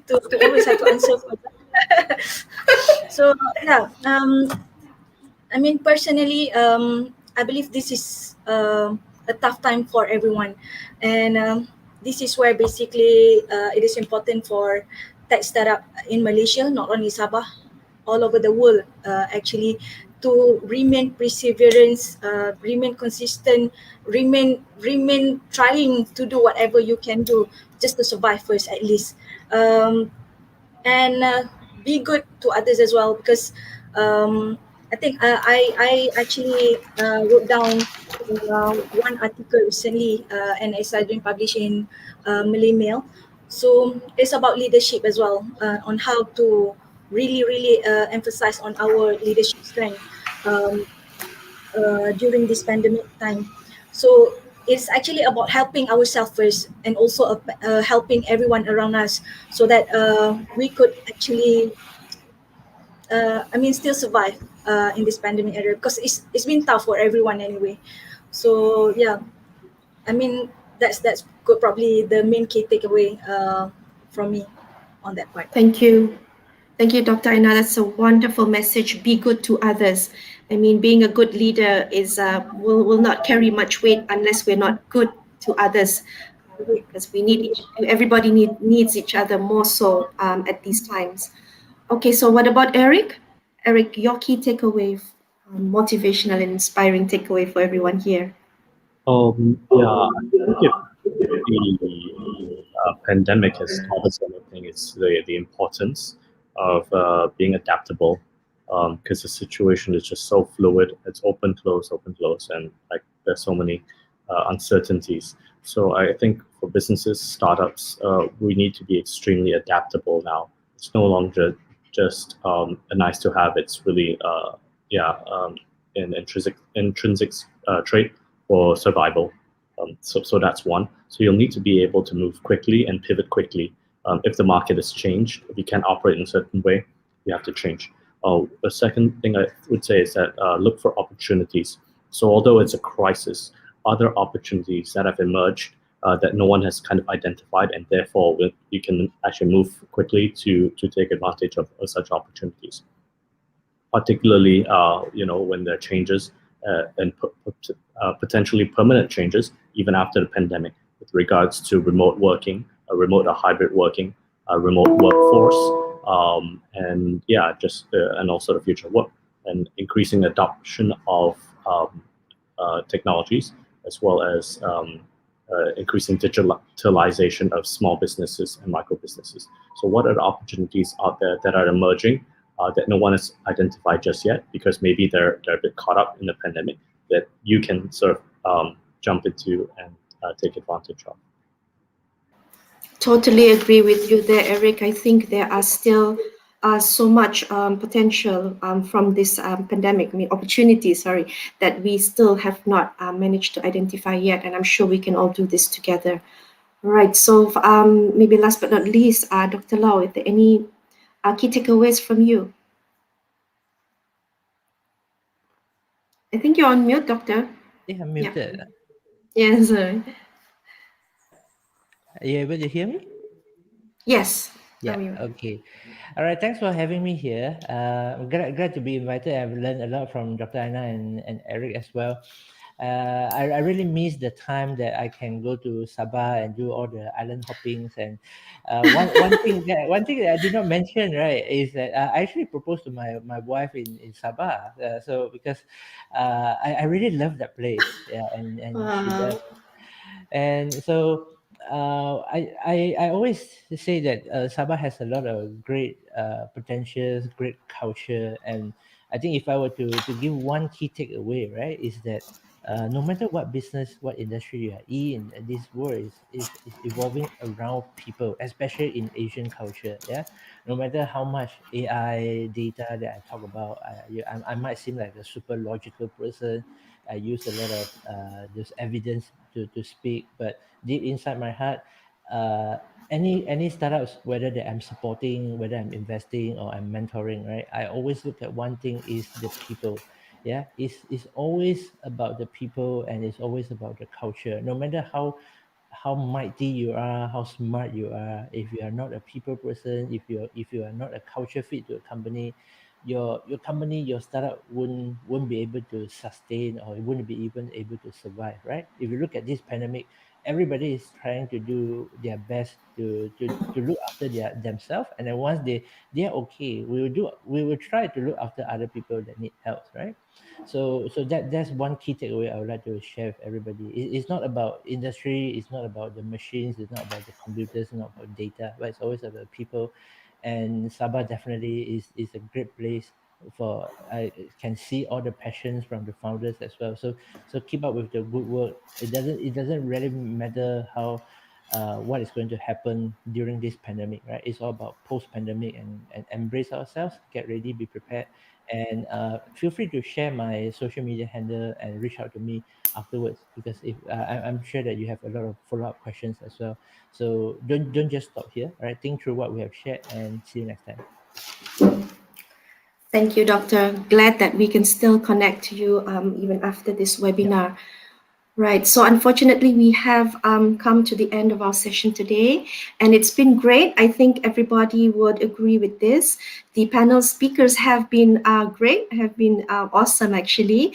to always have to answer for that. So yeah, I mean personally, I believe this is a tough time for everyone, and this is where basically it is important for tech startup in Malaysia, not only Sabah, all over the world actually, to remain perseverance, remain consistent, remain trying to do whatever you can do just to survive first at least, and be good to others as well, because I think I actually wrote down one article recently, and it's been published in Malay Mail. So it's about leadership as well, on how to really emphasize on our leadership strength during this pandemic time. So it's actually about helping ourselves first, and also helping everyone around us, so that we could actually still survive in this pandemic era, because it's been tough for everyone anyway. So yeah, I mean that's good, probably the main key takeaway from me on that part. Thank you. Thank you, Dr. Aainaa. That's a wonderful message. Be good to others. I mean, being a good leader is will not carry much weight unless we're not good to others, because everybody needs each other more so at these times. Okay, so what about Eric? Eric, your key takeaway, motivational and inspiring takeaway for everyone here. Yeah, I think if the pandemic has taught us anything, it's the importance of being adaptable, because the situation is just so fluid. It's open, close, and like there's so many uncertainties. So I think for businesses, startups, we need to be extremely adaptable now. It's no longer just a nice to have. It's really an intrinsic trait for survival. So that's one. So you'll need to be able to move quickly and pivot quickly. If the market has changed, if you can't operate in a certain way, you have to change. The second thing I would say is that look for opportunities. So although it's a crisis, other opportunities that have emerged that no one has kind of identified, and therefore you can actually move quickly to take advantage of such opportunities. Particularly, when there are changes and potentially permanent changes, even after the pandemic. with regards to remote working, remote or hybrid working, remote workforce, and yeah, just and also the future work and increasing adoption of technologies, as well as increasing digitalization of small businesses and micro businesses. So what are the opportunities out there that are emerging that no one has identified just yet, because maybe they're a bit caught up in the pandemic, that you can sort of jump into and take advantage of? Totally agree with you there, Eric. I think there are still so much potential from this pandemic, opportunities, that we still have not managed to identify yet. And I'm sure we can all do this together. Right. So maybe last but not least, Dr. Lau, is there any key takeaways from you? I think you're on mute, Doctor. Yeah, I'm muted. Yeah, sorry. Are you able to hear me? Yes. Yeah. Okay. All right. Thanks for having me here. I'm glad to be invited. I've learned a lot from Dr. Aainaa and Eric as well. I really miss the time that I can go to Sabah and do all the island hoppings. And one thing that I did not mention, right, is that I actually proposed to my wife in Sabah. So because I really love that place. Yeah, and she does. And so I always say that Sabah has a lot of great potentials, great culture, and I think if I were to give one key takeaway, right, is that no matter what business, what industry you are in, this world is evolving around people, especially in Asian culture. Yeah, no matter how much AI data that I talk about, I might seem like a super logical person. I use a lot of just evidence to speak, but deep inside my heart, any startups, whether that I'm supporting, whether I'm investing or I'm mentoring, right, I always look at one thing: is the people. Yeah, it's always about the people, and it's always about the culture. No matter how mighty you are, how smart you are, if you are not a people person, if you are not a culture fit to a company, your company, your startup wouldn't be able to sustain, or it wouldn't be even able to survive, right? If you look at this pandemic, everybody is trying to do their best to look after themselves, and then once they're okay, we will try to look after other people that need help, right? So that's one key takeaway I would like to share with everybody. It's not about industry, it's not about the machines, it's not about the computers, it's not about data, but it's always about people. And Sabah definitely is a great place for, I can see all the passions from the founders as well. So keep up with the good work. It doesn't really matter how what is going to happen during this pandemic, right? It's all about post pandemic, and embrace ourselves, get ready, be prepared, and feel free to share my social media handle and reach out to me afterwards, because if I'm sure that you have a lot of follow-up questions as well. So don't just stop here. All right, think through what we have shared, and see you next time. Thank you, Doctor. Glad that we can still connect to you even after this webinar. Right. So unfortunately, we have come to the end of our session today, and it's been great. I think everybody would agree with this. The panel speakers have been great, have been awesome, actually.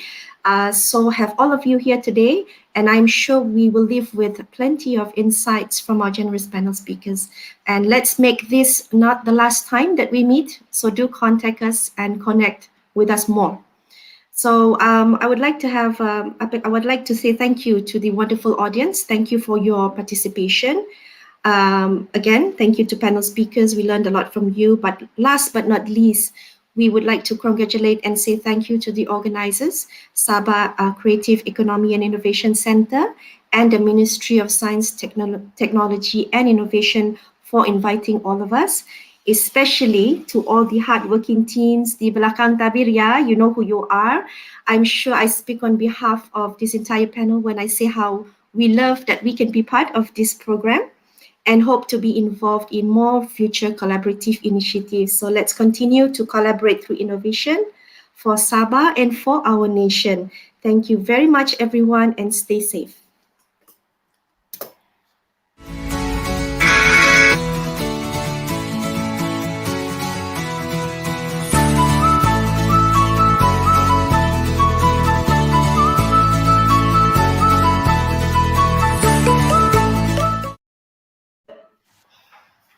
So have all of you here today, and I'm sure we will leave with plenty of insights from our generous panel speakers. And let's make this not the last time that we meet. So do contact us and connect with us more. So I would like to say thank you to the wonderful audience. Thank you for your participation. Again, thank you to panel speakers. We learned a lot from you. But last but not least, we would like to congratulate and say thank you to the organizers, Sabah Creative Economy and Innovation Center, and the Ministry of Science, Technology and Innovation for inviting all of us, especially to all the hardworking teams, di belakang tabir, ya, you know who you are. I'm sure I speak on behalf of this entire panel when I say how we love that we can be part of this program and hope to be involved in more future collaborative initiatives. So let's continue to collaborate through innovation for Sabah and for our nation. Thank you very much, everyone, and stay safe.